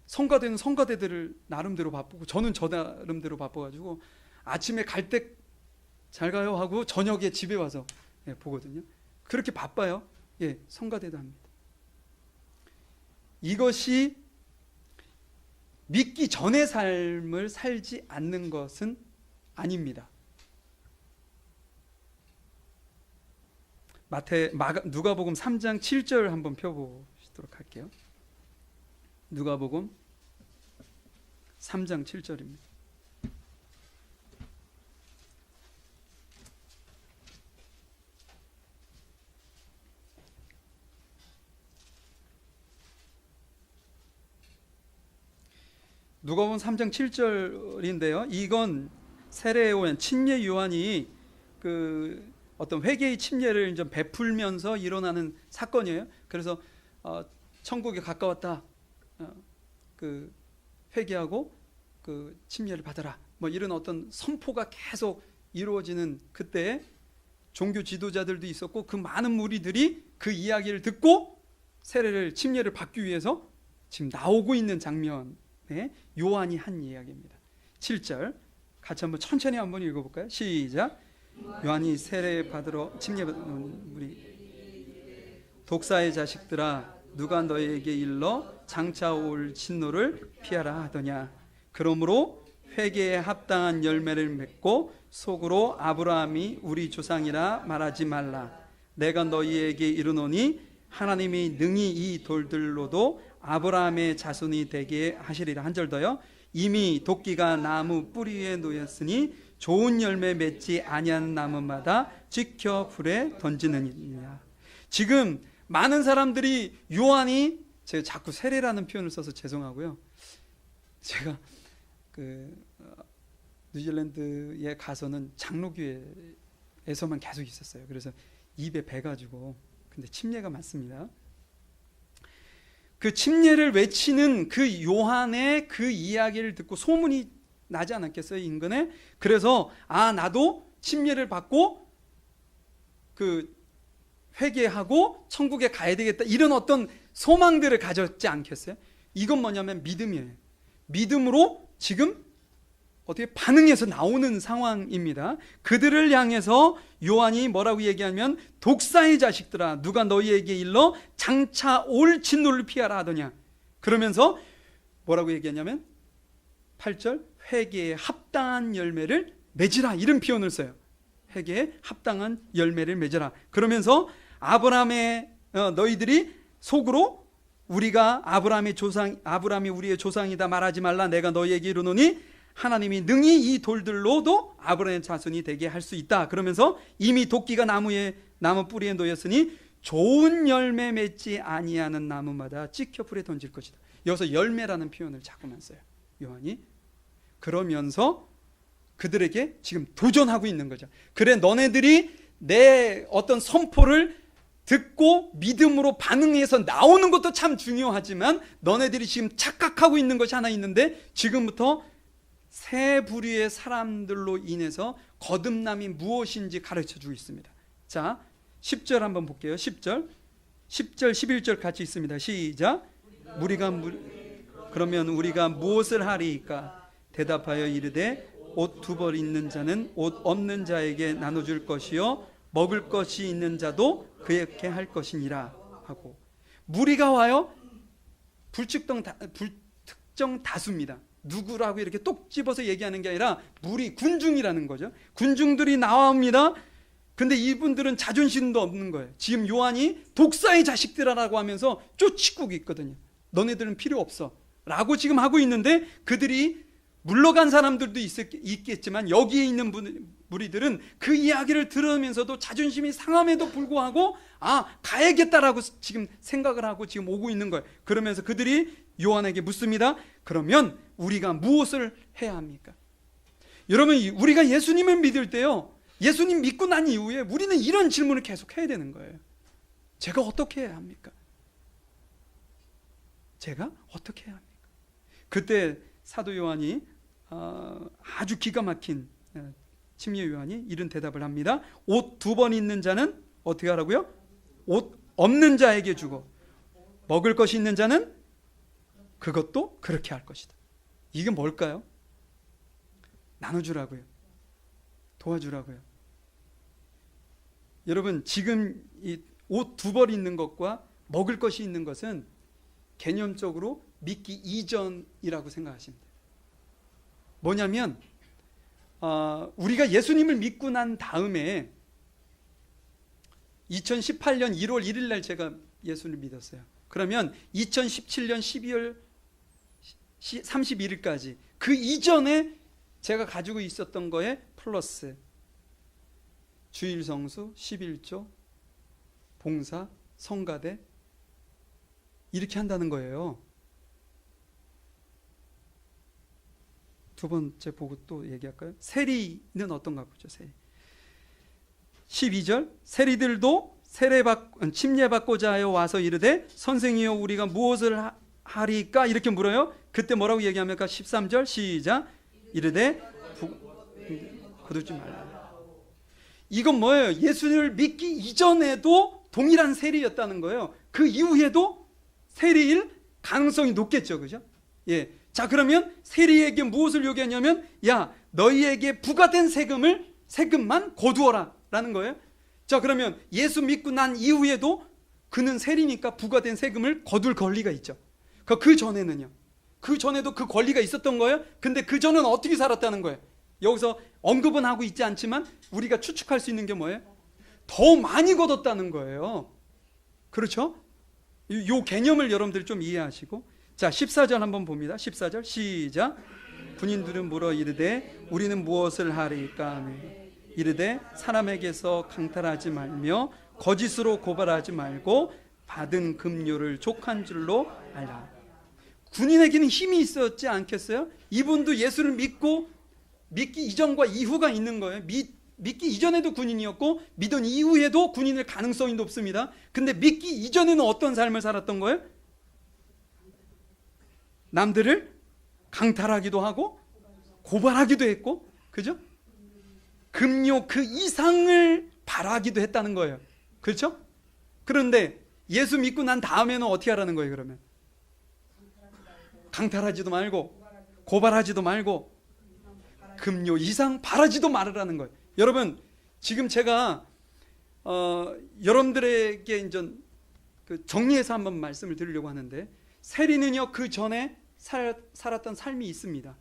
Speaker 1: 성가대는 성가대들을 나름대로 바쁘고 저는 저 나름대로 바빠가지고 아침에 갈 때 잘 가요 하고 저녁에 집에 와서 보거든요. 그렇게 바빠요. 성가대도 합니다. 이것이 믿기 전의 삶을 살지 않는 것은 아닙니다. 누가복음 3장 7절 한번 펴보시도록 할게요. 누가복음 3장 7절입니다. 누가복음 3장 7절인데요. 이건 세례 요한, 침례 요한이 그 어떤 회개의 침례를 이제 베풀면서 일어나는 사건이에요. 그래서 천국에 가까웠다. 그 회개하고 그 침례를 받아라. 뭐 이런 어떤 선포가 계속 이루어지는 그때 종교 지도자들도 있었고 그 많은 무리들이 그 이야기를 듣고 세례를 침례를 받기 위해서 지금 나오고 있는 장면에 요한이 한 이야기입니다. 7절 같이 한번 천천히 한번 읽어볼까요? 시작. 요한이 세례 받으러 침례 받는 무리 독사의 자식들아 누가 너희에게 일러 장차 올 진노를 피하라 하더냐. 그러므로 회개에 합당한 열매를 맺고 속으로 아브라함이 우리 조상이라 말하지 말라. 내가 너희에게 이르노니 하나님이 능히 이 돌들로도 아브라함의 자손이 되게 하시리라. 한 절 더요. 이미 도끼가 나무 뿌리 위에 놓였으니 좋은 열매 맺지 아니한 나무마다 지켜 불에 던지느니라. 지금 많은 사람들이 요한이, 제가 자꾸 세례라는 표현을 써서 죄송하고요. 제가 뉴질랜드에 가서는 장로교회에서만 계속 있었어요. 그래서 입에 배가지고 근데 침례가 많습니다. 그 침례를 외치는 그 요한의 그 이야기를 듣고 소문이 나지 않았겠어요, 인근에? 그래서 나도 침례를 받고 그 회개하고 천국에 가야 되겠다 이런 어떤 소망들을 가졌지 않겠어요? 이건 뭐냐면 믿음이에요. 믿음으로 지금 어떻게 반응해서 나오는 상황입니다. 그들을 향해서 요한이 뭐라고 얘기하면 독사의 자식들아 누가 너희에게 일러 장차 올 진노를 피하라 하더냐. 그러면서 뭐라고 얘기하냐면 8절 회개에 합당한 열매를 맺으라 이런 표현을 써요. 회개에 합당한 열매를 맺으라. 그러면서 아브라함의 너희들이 속으로 우리가 아브라함이 우리의 조상이다 말하지 말라. 내가 너희에게 이르노니 하나님이 능히 이 돌들로도 아브라함의 자손이 되게 할 수 있다. 그러면서 이미 도끼가 나무 뿌리에 놓였으니 좋은 열매 맺지 아니하는 나무마다 찍혀 불에 던질 것이다. 여기서 열매라는 표현을 자꾸만 써요, 요한이. 그러면서 그들에게 지금 도전하고 있는 거죠. 그래, 너네들이 내 어떤 선포를 듣고 믿음으로 반응해서 나오는 것도 참 중요하지만 너네들이 지금 착각하고 있는 것이 하나 있는데 지금부터 세 부류의 사람들로 인해서 거듭남이 무엇인지 가르쳐주고 있습니다. 자, 10절 한번 볼게요. 10절 11절 같이 있습니다. 시작. 그러면 우리가 무엇을 하리이까? 대답하여 이르되 옷 두 벌 있는 자는 옷 없는 자에게 나눠줄 것이요 먹을 것이 있는 자도 그에게 할 것이니라 하고, 무리가 와요. 불특정 다수입니다. 누구라고 이렇게 똑 집어서 얘기하는 게 아니라 무리, 군중이라는 거죠. 군중들이 나옵니다. 근데 이분들은 자존심도 없는 거예요. 지금 요한이 독사의 자식들이라고 하면서 쫓고 있거든요. 너네들은 필요 없어 라고 지금 하고 있는데 그들이 물러간 사람들도 있겠지만 여기에 있는 무리들은 그 이야기를 들으면서도 자존심이 상함에도 불구하고 가야겠다라고 지금 생각을 하고 지금 오고 있는 거예요. 그러면서 그들이 요한에게 묻습니다. 그러면 우리가 무엇을 해야 합니까? 여러분, 우리가 예수님을 믿을 때요, 예수님 믿고 난 이후에 우리는 이런 질문을 계속 해야 되는 거예요. 제가 어떻게 해야 합니까? 제가 어떻게 해야 합니까? 그때 사도 요한이 아주 기가 막힌 침례 요한이 이런 대답을 합니다. 옷 두 번 있는 자는 어떻게 하라고요? 옷 없는 자에게 주고 먹을 것이 있는 자는 그것도 그렇게 할 것이다. 이게 뭘까요? 나눠주라고요. 도와주라고요. 여러분, 지금 이 옷 2벌 있는 것과 먹을 것이 있는 것은 개념적으로 믿기 이전이라고 생각하시면 돼요. 뭐냐면 우리가 예수님을 믿고 난 다음에 2018년 1월 1일 날 제가 예수를 믿었어요. 그러면 2017년 12월 31일까지 그 이전에 제가 가지고 있었던 거에 플러스 주일 성수, 11조, 봉사, 성가대 이렇게 한다는 거예요. 두 번째 보고 또 얘기할까요? 세리는 어떤가 보죠. 세리. 12절 세리들도 침례받고자 하여 와서 이르되 선생이여 우리가 무엇을 하리까 이렇게 물어요. 그때 뭐라고 얘기합니까? 13절 시작. 이르되 거두지 말라. 이건 뭐예요? 예수를 믿기 이전에도 동일한 세리였다는 거예요. 그 이후에도 세리일 가능성이 높겠죠. 그죠? 예. 자, 그러면 세리에게 무엇을 요구하냐면 야, 너희에게 부과된 세금만 거두어라 라는 거예요. 자, 그러면 예수 믿고 난 이후에도 그는 세리니까 부과된 세금을 거둘 권리가 있죠. 그 전에는요. 그 전에도 그 권리가 있었던 거예요. 근데 그 전에는 어떻게 살았다는 거예요? 여기서 언급은 하고 있지 않지만 우리가 추측할 수 있는 게 뭐예요? 더 많이 거뒀다는 거예요. 그렇죠? 이 개념을 여러분들이 좀 이해하시고, 자 14절 한번 봅니다. 14절 시작. 군인들은 물어 이르되 우리는 무엇을 하리까 하며 이르되 사람에게서 강탈하지 말며 거짓으로 고발하지 말고 받은 금료를 족한 줄로 알라. 군인에게는 힘이 있었지 않겠어요? 이분도 예수를 믿기 이전과 이후가 있는 거예요. 믿기 이전에도 군인이었고 믿은 이후에도 군인일 가능성이 높습니다. 근데 믿기 이전에는 어떤 삶을 살았던 거예요? 남들을 강탈하기도 하고 고발하기도 했고, 그죠? 금료 그 이상을 바라기도 했다는 거예요. 그렇죠? 그런데 예수 믿고 난 다음에는 어떻게 하라는 거예요? 그러면 강탈하지도 말고 고발하지도 말고 금료 이상 바라지도 말으라는 거예요. 여러분, 지금 제가 여러분들에게 이제 정리해서 한번 말씀을 드리려고 하는데, 세리는요 그 전에 살았던 삶이 있습니다.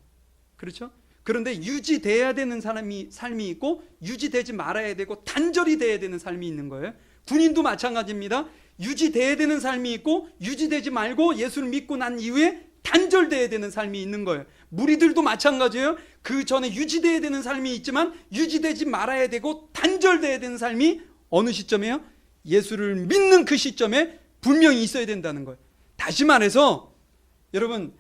Speaker 1: 그렇죠? 그런데 유지돼야 되는 삶이 있고 유지되지 말아야 되고 단절이 돼야 되는 삶이 있는 거예요. 군인도 마찬가지입니다. 유지돼야 되는 삶이 있고 유지되지 말고 예수를 믿고 난 이후에 단절돼야 되는 삶이 있는 거예요. 무리들도 마찬가지예요. 그 전에 유지돼야 되는 삶이 있지만 유지되지 말아야 되고 단절돼야 되는 삶이 어느 시점에요? 예수를 믿는 그 시점에 분명히 있어야 된다는 거예요. 다시 말해서 여러분,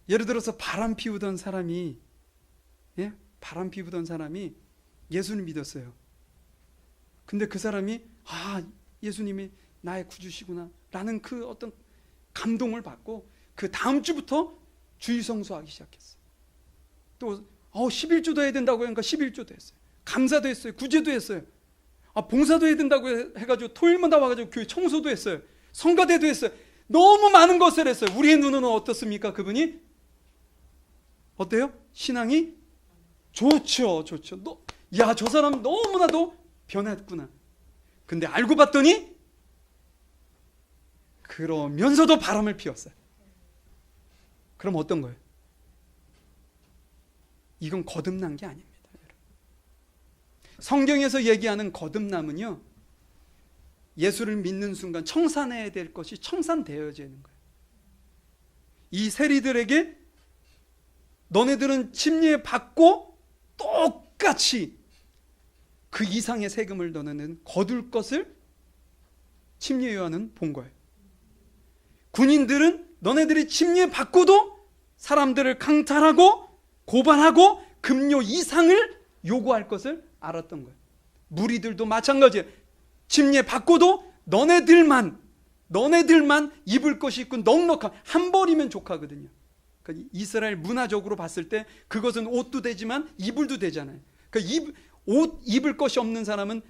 Speaker 1: 예를 들어서 바람 피우던 사람이 예수를 믿었어요. 근데 그 사람이 예수님이 나의 구주시구나 라는 그 어떤 감동을 받고 그 다음 주부터 주일 성수하기 시작했어요. 또 11조도 해야 된다고 하니까 11조도 했어요. 감사도 했어요. 구제도 했어요. 봉사도 해야 된다고 해가지고 토요일마다 와가지고 교회 청소도 했어요. 성가대도 했어요. 너무 많은 것을 했어요. 우리의 눈은 어떻습니까? 그분이 어때요? 신앙이 좋죠. 저 사람 너무나도 변했구나. 근데 알고 봤더니 그러면서도 바람을 피웠어요. 그럼 어떤 거예요? 이건 거듭난 게 아닙니다. 성경에서 얘기하는 거듭남은요, 예수를 믿는 순간 청산해야 될 것이 청산되어지는 거예요. 이 세리들에게 너네들은 침례받고 똑같이 그 이상의 세금을 너네는 거둘 것을 침례 요한은 본 거예요. 군인들은 너네들이 침례받고도 사람들을 강탈하고 고발하고 금료 이상을 요구할 것을 알았던 거예요. 무리들도 마찬가지예요. 침례받고도 너네들만 입을 것이 있고 넉넉한 한 벌이면 족하거든요. 그러니까 이스라엘 문화적으로 봤을 때 그것은 옷도 되지만 이불도 되잖아요. 그러니까 옷 입을 것이 없는 사람은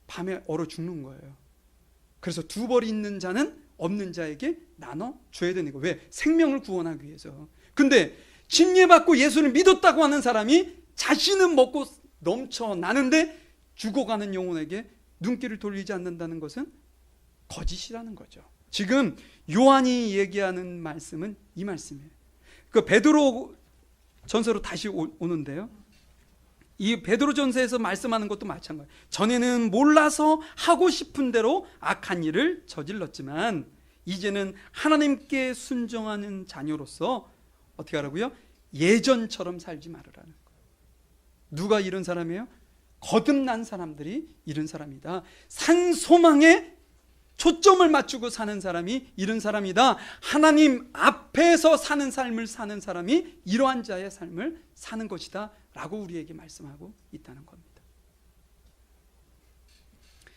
Speaker 1: 밤에 얼어 죽는 거예요. 그래서 두 벌이 있는 자는 없는 자에게 나눠 줘야 되는 거예요. 왜? 생명을 구원하기 위해서. 근데 침례받고 예수를 믿었다고 하는 사람이 자신은 먹고 넘쳐나는데 죽어가는 영혼에게 눈길을 돌리지 않는다는 것은 거짓이라는 거죠. 지금 요한이 얘기하는 말씀은 이 말씀이에요. 그 베드로 전서로 다시 오는데요, 이 베드로 전서에서 말씀하는 것도 마찬가지예요. 전에는 몰라서 하고 싶은 대로 악한 일을 저질렀지만 이제는 하나님께 순종하는 자녀로서 어떻게 하라고요? 예전처럼 살지 말으라는 거예요. 누가 이런 사람이에요? 거듭난 사람들이 이런 사람이다. 산 소망에 초점을 맞추고 사는 사람이 이런 사람이다. 하나님 앞에서 사는 삶을 사는 사람이 이러한 자의 삶을 사는 것이다 라고 우리에게 말씀하고 있다는 겁니다.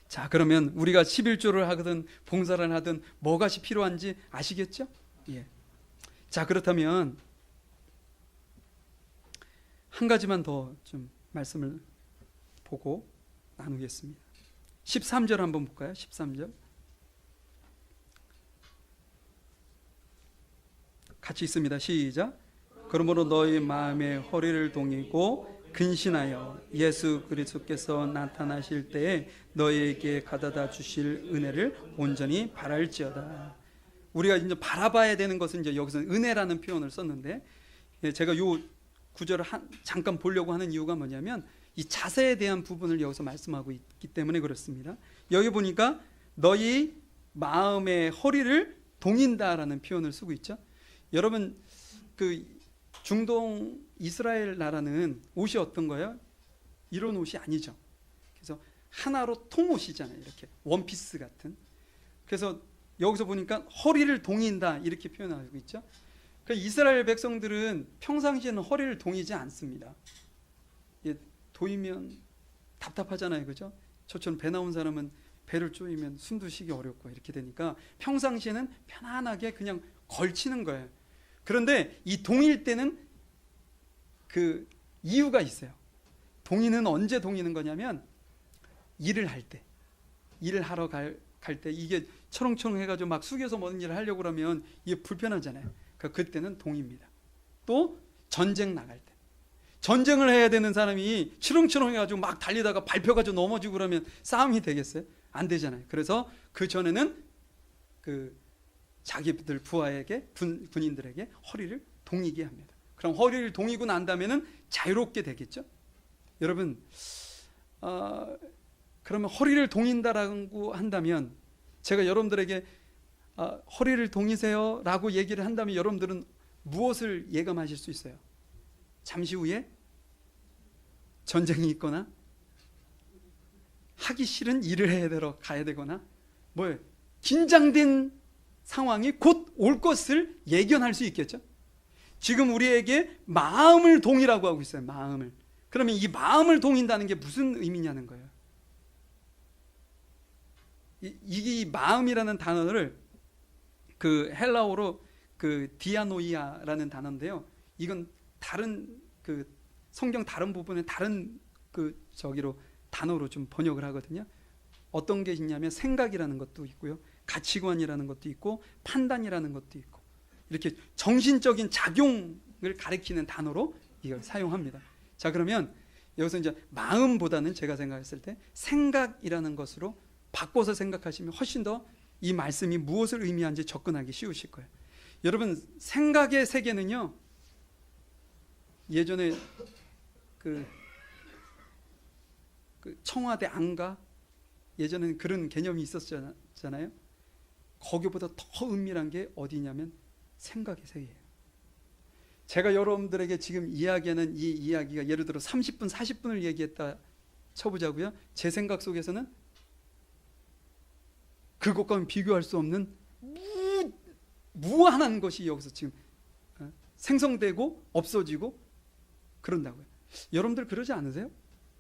Speaker 1: 자, 그러면 우리가 11조를 하든 봉사를 하든 뭐가 필요한지 아시겠죠? 예. 자, 그렇다면 한 가지만 더 좀 말씀을 보고 나누겠습니다. 13절 한번 볼까요? 13절 같이 있습니다. 시작. 그러므로 너희 마음의 허리를 동이고 근신하여 예수 그리스도께서 나타나실 때에 너희에게 가져다 주실 은혜를 온전히 바랄지어다. 우리가 이제 바라봐야 되는 것은 이제 여기서 은혜라는 표현을 썼는데, 제가 요 구절을 잠깐 보려고 하는 이유가 뭐냐면 이 자세에 대한 부분을 여기서 말씀하고 있기 때문에 그렇습니다. 여기 보니까 너희 마음의 허리를 동인다라는 표현을 쓰고 있죠. 여러분, 그 중동 이스라엘 나라는 옷이 어떤 거예요? 이런 옷이 아니죠. 그래서 하나로 통옷이잖아요. 이렇게 원피스 같은. 그래서 여기서 보니까 허리를 동인다 이렇게 표현하고 있죠. 그러니까 이스라엘 백성들은 평상시에는 허리를 동이지 않습니다. 도이면 답답하잖아요, 그죠? 저처럼 배 나온 사람은 배를 조이면 숨도 쉬기 어렵고 이렇게 되니까 평상시에는 편안하게 그냥 걸치는 거예요. 그런데 이 동일 때는 그 이유가 있어요. 동이는 언제 동이는 거냐면 일을 할 때, 일을 하러 갈 때 이게 초롱초롱 해가지고 막 숙여서 모든 일을 하려고 그러면 이게 불편하잖아요. 그러니까 그때는 동입니다. 또 전쟁 나갈 때, 전쟁을 해야 되는 사람이 치렁치렁 해가지고 막 달리다가 밟혀가지고 넘어지고 그러면 싸움이 되겠어요? 안 되잖아요. 그래서 그 전에는 그 자기들 부하에게 군인들에게 허리를 동이게 합니다. 그럼 허리를 동이고 난 다음에는 자유롭게 되겠죠. 여러분, 그러면 허리를 동인다라고 한다면 제가 여러분들에게 허리를 동이세요 라고 얘기를 한다면 여러분들은 무엇을 예감하실 수 있어요? 잠시 후에 전쟁이 있거나 하기 싫은 일을 해야 되러 가야 되거나 뭐예요? 긴장된 상황이 곧 올 것을 예견할 수 있겠죠. 지금 우리에게 마음을 동이라고 하고 있어요. 마음을. 그러면 이 마음을 동인다는 게 무슨 의미냐는 거예요. 이 마음이라는 단어를 그 헬라어로 그 디아노이아라는 단어인데요. 이건 다른 그 성경 다른 부분에 다른 그 저기로 단어로 좀 번역을 하거든요. 어떤 게 있냐면 생각이라는 것도 있고요. 가치관이라는 것도 있고 판단이라는 것도 있고 이렇게 정신적인 작용을 가리키는 단어로 이걸 사용합니다. 자, 그러면 여기서 이제 마음보다는 제가 생각했을 때 생각이라는 것으로 바꿔서 생각하시면 훨씬 더 이 말씀이 무엇을 의미하는지 접근하기 쉬우실 거예요. 여러분, 생각의 세계는요, 예전에 그 청와대 안가, 예전에는 그런 개념이 있었잖아요. 거기보다 더 은밀한 게 어디냐면 생각의 세계예요. 제가 여러분들에게 지금 이야기하는 이 이야기가 예를 들어 30분, 40분을 얘기했다 쳐보자고요. 제 생각 속에서는 그것과는 비교할 수 없는 무한한 것이 여기서 지금 생성되고 없어지고 그런다고요. 여러분들 그러지 않으세요?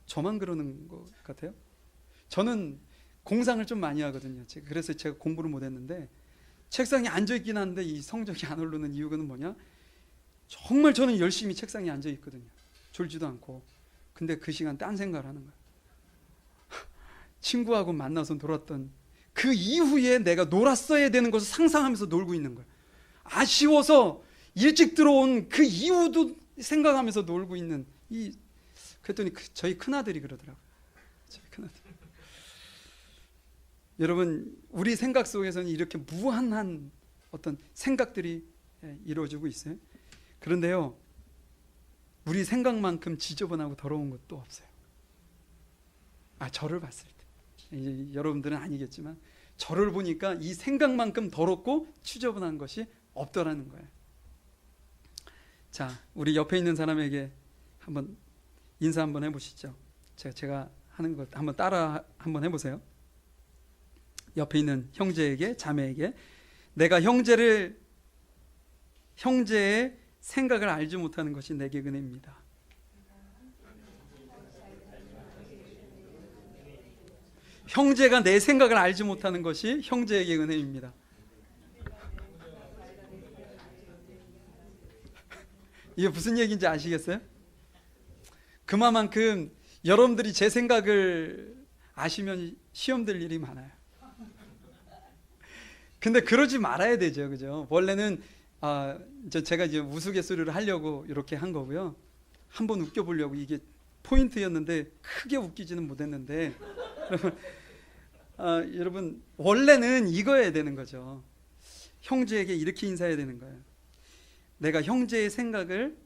Speaker 1: 저만 그러는 것 같아요? 저는 공상을 좀 많이 하거든요. 그래서 제가 공부를 못했는데 책상에 앉아있긴 한데 이 성적이 안 오르는 이유는 뭐냐? 정말 저는 열심히 책상에 앉아있거든요. 졸지도 않고. 근데 그 시간 딴 생각을 하는 거야. 친구하고 만나서 놀았던 그 이후에 내가 놀았어야 되는 것을 상상하면서 놀고 있는 거야. 아쉬워서 일찍 들어온 그 이후도 생각하면서 놀고 있는 그랬더니 저희 큰아들이 그러더라고요. 저희 큰아들. 여러분, 우리 생각 속에서는 이렇게 무한한 어떤 생각들이 이루어지고 있어요. 그런데요, 우리 생각만큼 지저분하고 더러운 것도 없어요. 저를 봤을 때. 이제 여러분들은 아니겠지만 저를 보니까 이 생각만큼 더럽고 지저분한 것이 없더라는 거예요. 자, 우리 옆에 있는 사람에게 한번 인사 한번 해보시죠. 제가 하는 것 한번 따라 한번 해보세요. 옆에 있는 형제에게, 자매에게, 내가 형제의 생각을 알지 못하는 것이 내게 은혜입니다. 형제가 내 생각을 알지 못하는 것이 형제에게 은혜입니다. 이게 무슨 얘기인지 아시겠어요? 그만큼 여러분들이 제 생각을 아시면 시험 될 일이 많아요. 근데 그러지 말아야 되죠, 그죠? 원래는 제가 이제 우스갯소리를 하려고 이렇게 한 거고요. 한번 웃겨보려고 이게 포인트였는데 크게 웃기지는 못했는데 여러분, 원래는 이거여야 되는 거죠. 형제에게 이렇게 인사해야 되는 거예요. 내가 형제의 생각을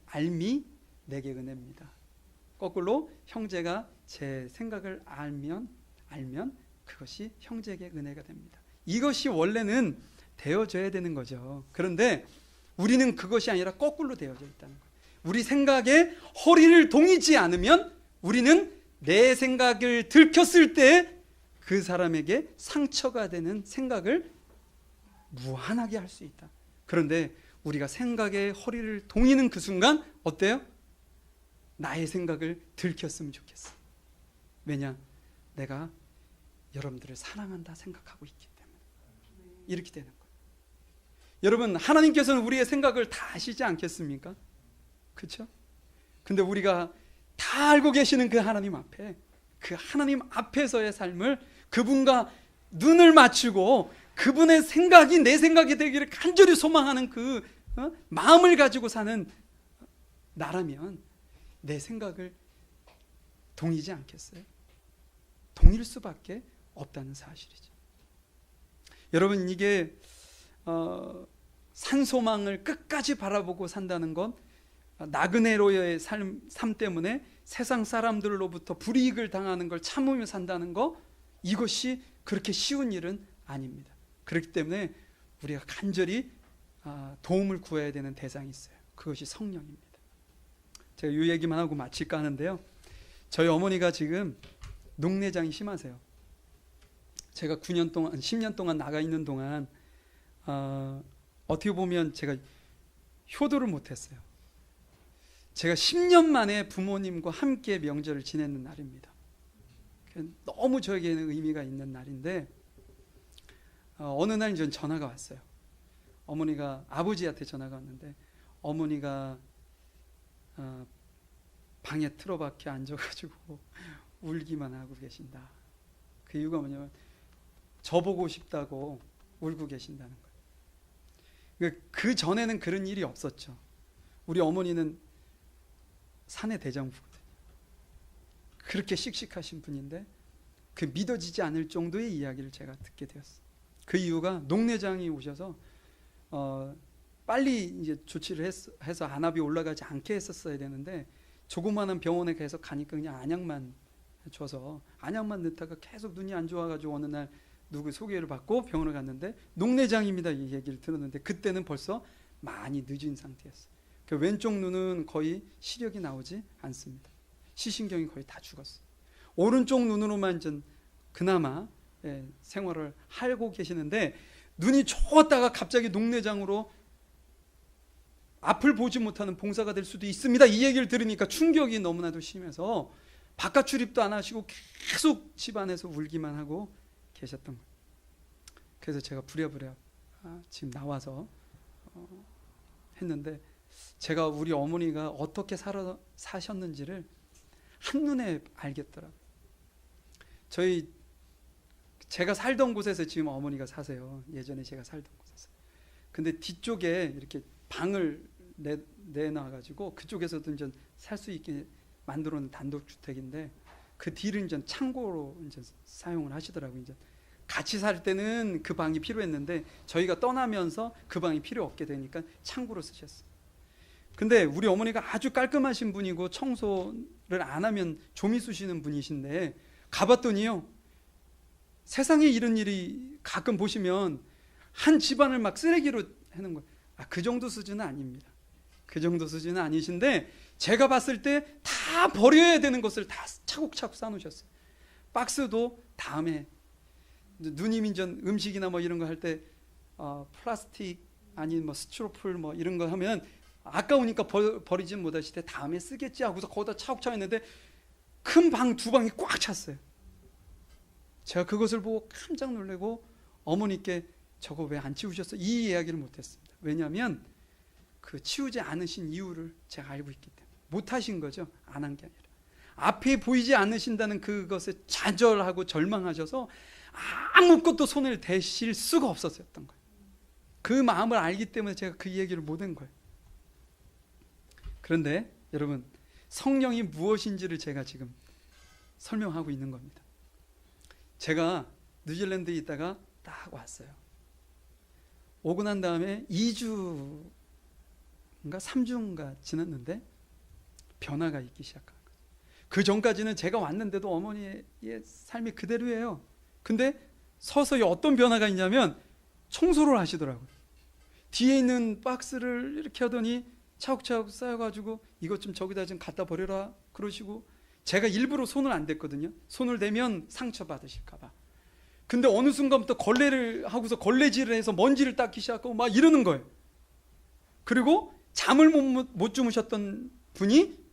Speaker 1: 알미 내게 은혜입니다. 거꾸로 형제가 제 생각을 알면 그것이 형제에게 은혜가 됩니다. 이것이 원래는 되어져야 되는 거죠. 그런데 우리는 그것이 아니라 거꾸로 되어져 있다는 거예요. 우리 생각에 허리를 동이지 않으면 우리는 내 생각을 들켰을 때 그 사람에게 상처가 되는 생각을 무한하게 할 수 있다. 그런데 우리가 생각에 허리를 동이는 그 순간 어때요? 나의 생각을 들켰으면 좋겠어. 왜냐? 내가 여러분들을 사랑한다 생각하고 있기 때문에 이렇게 되는 거예요. 여러분, 하나님께서는 우리의 생각을 다 아시지 않겠습니까? 그렇죠? 근데 우리가 다 알고 계시는 그 하나님 앞에, 그 하나님 앞에서의 삶을 그분과 눈을 맞추고 그분의 생각이 내 생각이 되기를 간절히 소망하는 그 마음을 가지고 사는 나라면 내 생각을 동이지 않겠어요? 동일 수밖에 없다는 사실이죠. 여러분, 이게 산소망을 끝까지 바라보고 산다는 건 나그네로의 삶 때문에 세상 사람들로부터 불이익을 당하는 걸 참으며 산다는 거, 이것이 그렇게 쉬운 일은 아닙니다. 그렇기 때문에 우리가 간절히 도움을 구해야 되는 대상이 있어요. 그것이 성령입니다. 제가 이 얘기만 하고 마칠까 하는데요, 저희 어머니가 지금 녹내장이 심하세요. 제가 9년 동안 10년 동안 나가 있는 동안 어떻게 보면 제가 효도를 못했어요. 제가 10년 만에 부모님과 함께 명절을 지내는 날입니다. 너무 저에게는 의미가 있는 날인데 어느 날 전 전화가 왔어요. 어머니가, 아버지한테 전화가 왔는데 어머니가 방에 틀어박혀 앉아가지고 울기만 하고 계신다. 그 이유가 뭐냐면 저보고 싶다고 울고 계신다는 거예요. 그 전에는 그런 일이 없었죠. 우리 어머니는 사내 대장부거든요. 그렇게 씩씩하신 분인데 그 믿어지지 않을 정도의 이야기를 제가 듣게 되었어요. 그 이유가 녹내장이 오셔서 빨리 이제 조치를 해서 안압이 올라가지 않게 했었어야 되는데 조그마한 병원에 계속 가니까 그냥 안약만 줘서 안약만 넣다가 계속 눈이 안 좋아가지고 어느 날 누구 소개를 받고 병원을 갔는데 녹내장입니다, 이 얘기를 들었는데 그때는 벌써 많이 늦은 상태였어요. 그 왼쪽 눈은 거의 시력이 나오지 않습니다. 시신경이 거의 다 죽었어요. 오른쪽 눈으로만 좀 그나마 생활을 하고 계시는데 눈이 좋았다가 갑자기 녹내장으로 앞을 보지 못하는 봉사가 될 수도 있습니다. 이 얘기를 들으니까 충격이 너무나도 심해서 바깥 출입도 안 하시고 계속 집안에서 울기만 하고 계셨던 거예요. 그래서 제가 부랴부랴 지금 나와서 했는데 제가 우리 어머니가 어떻게 사셨는지를 한눈에 알겠더라고요. 제가 살던 곳에서 지금 어머니가 사세요. 예전에 제가 살던 곳에서. 근데 뒤쪽에 이렇게 방을 내놔가지고 그쪽에서도 이제 살 수 있게 만들어 놓은 단독주택인데 그 뒤를 이제 창고로 이제 사용을 하시더라고요. 이제 같이 살 때는 그 방이 필요했는데 저희가 떠나면서 그 방이 필요 없게 되니까 창고로 쓰셨어요. 근데 우리 어머니가 아주 깔끔하신 분이고 청소를 안 하면 좀이 쑤시는 분이신데 가봤더니요, 세상에 이런 일이 가끔 보시면 한 집안을 막 쓰레기로 해놓은 거예요. 그 정도 수준은 아닙니다. 그 정도 수준은 아니신데 제가 봤을 때 다 버려야 되는 것을 다 차곡차곡 쌓아놓으셨어요. 박스도 다음에 누님이 전 음식이나 뭐 이런 거 할 때 플라스틱 아닌 뭐 스티로폴 뭐 이런 거 하면 아까우니까 버리지 못하실 때 다음에 쓰겠지 하고서 거기다 차곡차곡 했는데 큰 방 두 방이 꽉 찼어요. 제가 그것을 보고 깜짝 놀라고 어머니께 저거 왜 안 치우셨어요? 이 이야기를 못했습니다. 왜냐하면 그 치우지 않으신 이유를 제가 알고 있기 때문에. 못하신 거죠. 안 한 게 아니라 앞에 보이지 않으신다는 그것에 좌절하고 절망하셔서 아무것도 손을 대실 수가 없었던 거예요. 그 마음을 알기 때문에 제가 그 얘기를 못한 거예요. 그런데 여러분, 성령이 무엇인지를 제가 지금 설명하고 있는 겁니다. 제가 뉴질랜드에 있다가 딱 왔어요. 오고 난 다음에 2주인가 3주인가 지났는데 변화가 있기 시작한 거예요. 그 전까지는 제가 왔는데도 어머니의 삶이 그대로예요. 근데 서서히 어떤 변화가 있냐면 청소를 하시더라고요. 뒤에 있는 박스를 이렇게 하더니 차곡차곡 쌓여가지고 이것 좀 저기다 좀 갖다 버려라 그러시고, 제가 일부러 손을 안 댔거든요. 손을 대면 상처받으실까 봐. 근데 어느 순간부터 걸레를 하고서 걸레질을 해서 먼지를 닦기 시작하고 막 이러는 거예요. 그리고 잠을 못 주무셨던 분이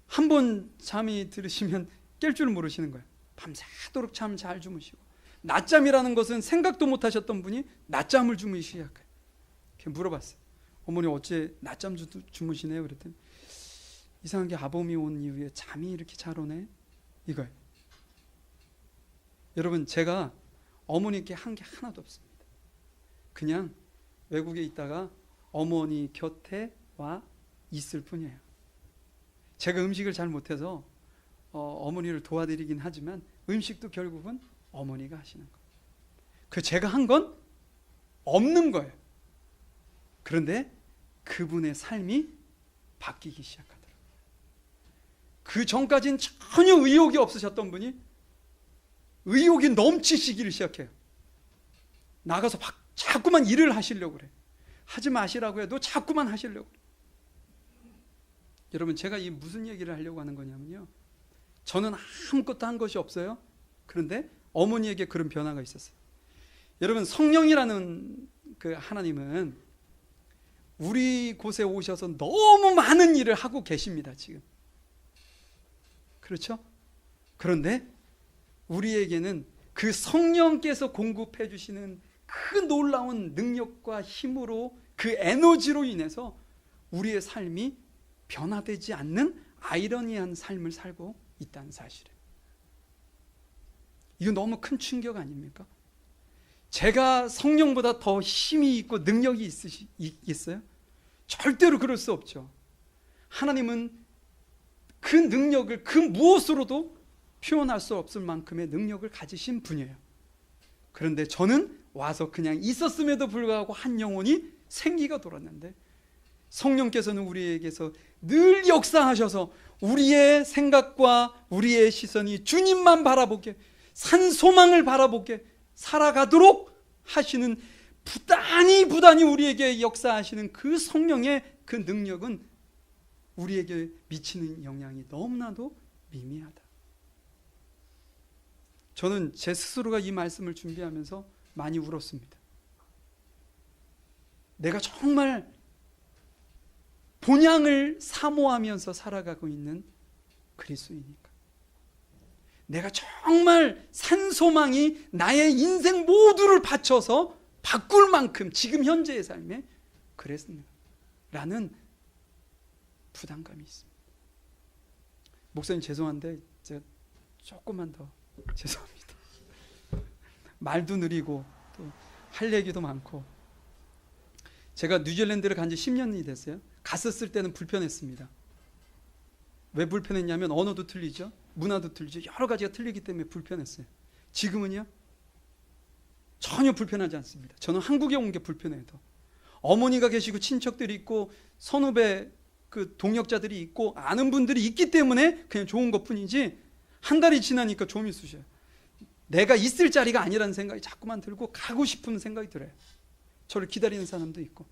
Speaker 1: 한 번 잠이 들으시면 깰 줄 모르시는 거예요. 밤새도록 잠 잘 주무시고, 낮잠이라는 것은 생각도 못 하셨던 분이 낮잠을 주무시기 시작해요. 이렇게 물어봤어요. 어머니 어째 낮잠 주무시네요? 그랬더니 이상하게 아범이 온 이후에 잠이 이렇게 잘 오네, 이거예요. 여러분, 제가 어머니께 한 게 하나도 없습니다. 그냥 외국에 있다가 어머니 곁에 와 있을 뿐이에요. 제가 음식을 잘 못해서 어머니를 도와드리긴 하지만 음식도 결국은 어머니가 하시는 거예요. 그 제가 한 건 없는 거예요. 그런데 그분의 삶이 바뀌기 시작하더라고요. 그 전까지는 전혀 의욕이 없으셨던 분이 의욕이 넘치시기를 시작해요. 나가서 자꾸만 일을 하시려고 그래. 하지 마시라고 해도 자꾸만 하시려고 그래. 여러분, 제가 이 무슨 얘기를 하려고 하는 거냐면요, 저는 아무것도 한 것이 없어요. 그런데 어머니에게 그런 변화가 있었어요. 여러분, 성령이라는 그 하나님은 우리 곳에 오셔서 너무 많은 일을 하고 계십니다, 지금. 그렇죠? 그런데 우리에게는 그 성령께서 공급해 주시는 그 놀라운 능력과 힘으로, 그 에너지로 인해서 우리의 삶이 변화되지 않는 아이러니한 삶을 살고 있다는 사실이에요. 이거 너무 큰 충격 아닙니까? 제가 성령보다 더 힘이 있고 능력이 있어요? 절대로 그럴 수 없죠. 하나님은 그 능력을 그 무엇으로도 표현할 수 없을 만큼의 능력을 가지신 분이에요. 그런데 저는 와서 그냥 있었음에도 불구하고 한 영혼이 생기가 돌았는데, 성령께서는 우리에게서 늘 역사하셔서 우리의 생각과 우리의 시선이 주님만 바라보게, 산 소망을 바라보게 살아가도록 하시는, 부단히 우리에게 역사하시는 그 성령의 그 능력은 우리에게 미치는 영향이 너무나도 미미하다. 저는 제 스스로가 이 말씀을 준비하면서 많이 울었습니다. 내가 정말 본향을 사모하면서 살아가고 있는 그리스도이니까, 내가 정말 산소망이 나의 인생 모두를 바쳐서 바꿀 만큼 지금 현재의 삶에 그랬습니다 라는 부담감이 있습니다. 목사님 죄송한데 제가 조금만 더 죄송합니다. 말도 느리고 또 할 얘기도 많고, 제가 뉴질랜드를 간 지 10년이 됐어요. 갔었을 때는 불편했습니다. 왜 불편했냐면 언어도 틀리죠, 문화도 틀리죠, 여러 가지가 틀리기 때문에 불편했어요. 지금은요 전혀 불편하지 않습니다. 저는 한국에 온 게 불편해요. 더. 어머니가 계시고 친척들이 있고 선후배 그 동역자들이 있고 아는 분들이 있기 때문에 그냥 좋은 것뿐이지, 한 달이 지나니까 좀이 쑤셔요. 내가 있을 자리가 아니라는 생각이 자꾸만 들고 가고 싶은 생각이 들어요. 저를 기다리는 사람도 있고.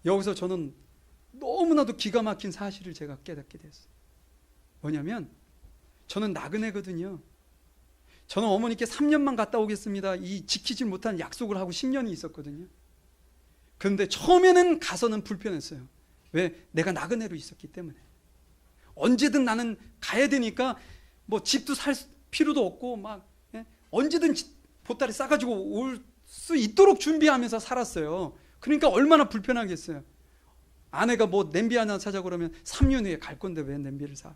Speaker 1: 여기서 저는 너무나도 기가 막힌 사실을 제가 깨닫게 됐어요. 뭐냐면 저는 나그네거든요. 저는 어머니께 3년만 갔다 오겠습니다, 이 지키지 못한 약속을 하고 10년이 있었거든요. 그런데 처음에는 가서는 불편했어요. 왜? 내가 나그네로 있었기 때문에. 언제든 나는 가야 되니까 뭐 집도 살 필요도 없고 막 언제든 보따리 싸가지고 올 수 있도록 준비하면서 살았어요. 그러니까 얼마나 불편하겠어요. 아내가 뭐 냄비 하나 사자 그러면 3년 후에 갈 건데 왜 냄비를 사?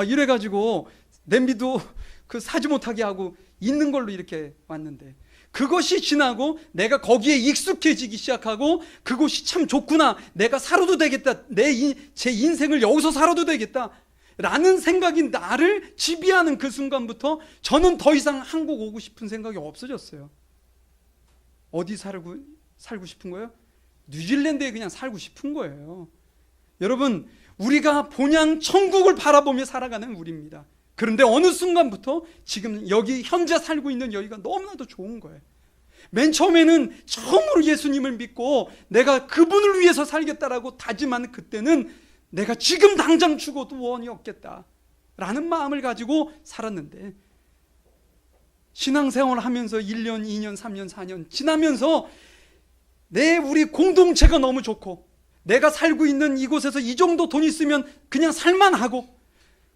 Speaker 1: 이래가지고 냄비도 그 사지 못하게 하고 있는 걸로 이렇게 왔는데, 그것이 지나고 내가 거기에 익숙해지기 시작하고 그곳이 참 좋구나, 내가 살아도 되겠다, 제 인생을 여기서 살아도 되겠다 라는 생각이 나를 지배하는 그 순간부터 저는 더 이상 한국 오고 싶은 생각이 없어졌어요. 어디 살고 싶은 거예요? 뉴질랜드에 그냥 살고 싶은 거예요. 여러분, 우리가 본향 천국을 바라보며 살아가는 우리입니다. 그런데 어느 순간부터 지금 여기 현재 살고 있는 여기가 너무나도 좋은 거예요. 맨 처음에는 처음으로 예수님을 믿고 내가 그분을 위해서 살겠다라고 다짐한 그때는 내가 지금 당장 죽어도 원이 없겠다라는 마음을 가지고 살았는데, 신앙생활을 하면서 1년, 2년, 3년, 4년 지나면서 우리 공동체가 너무 좋고 내가 살고 있는 이곳에서 이 정도 돈 있으면 그냥 살만하고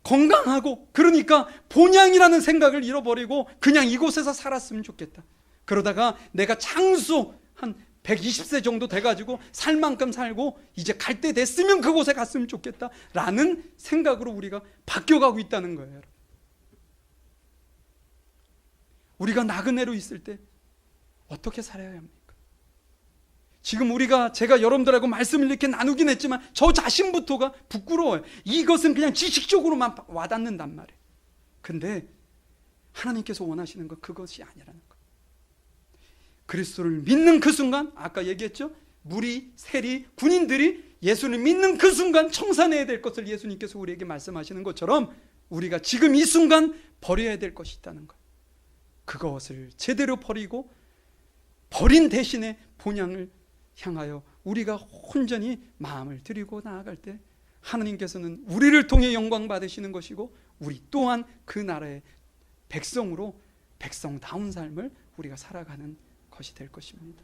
Speaker 1: 건강하고, 그러니까 본향이라는 생각을 잃어버리고 그냥 이곳에서 살았으면 좋겠다. 그러다가 내가 장수 한 120세 정도 돼가지고 살 만큼 살고 이제 갈 때 됐으면 그곳에 갔으면 좋겠다라는 생각으로 우리가 바뀌어가고 있다는 거예요. 여러분. 우리가 나그네로 있을 때 어떻게 살아야 합니까? 지금 제가 여러분들하고 말씀을 이렇게 나누긴 했지만 저 자신부터가 부끄러워요. 이것은 그냥 지식적으로만 와닿는단 말이에요. 근데 하나님께서 원하시는 건 그것이 아니라는 거예요. 그리스도를 믿는 그 순간, 아까 얘기했죠, 무리, 세리, 군인들이 예수를 믿는 그 순간 청산해야 될 것을 예수님께서 우리에게 말씀하시는 것처럼 우리가 지금 이 순간 버려야 될 것이 있다는 거예요. 그것을 제대로 버리고 버린 대신에 본향을 향하여 우리가 온전히 마음을 드리고 나아갈 때 하나님께서는 우리를 통해 영광 받으시는 것이고, 우리 또한 그 나라의 백성으로 백성다운 삶을 우리가 살아가는 것이 될 것입니다.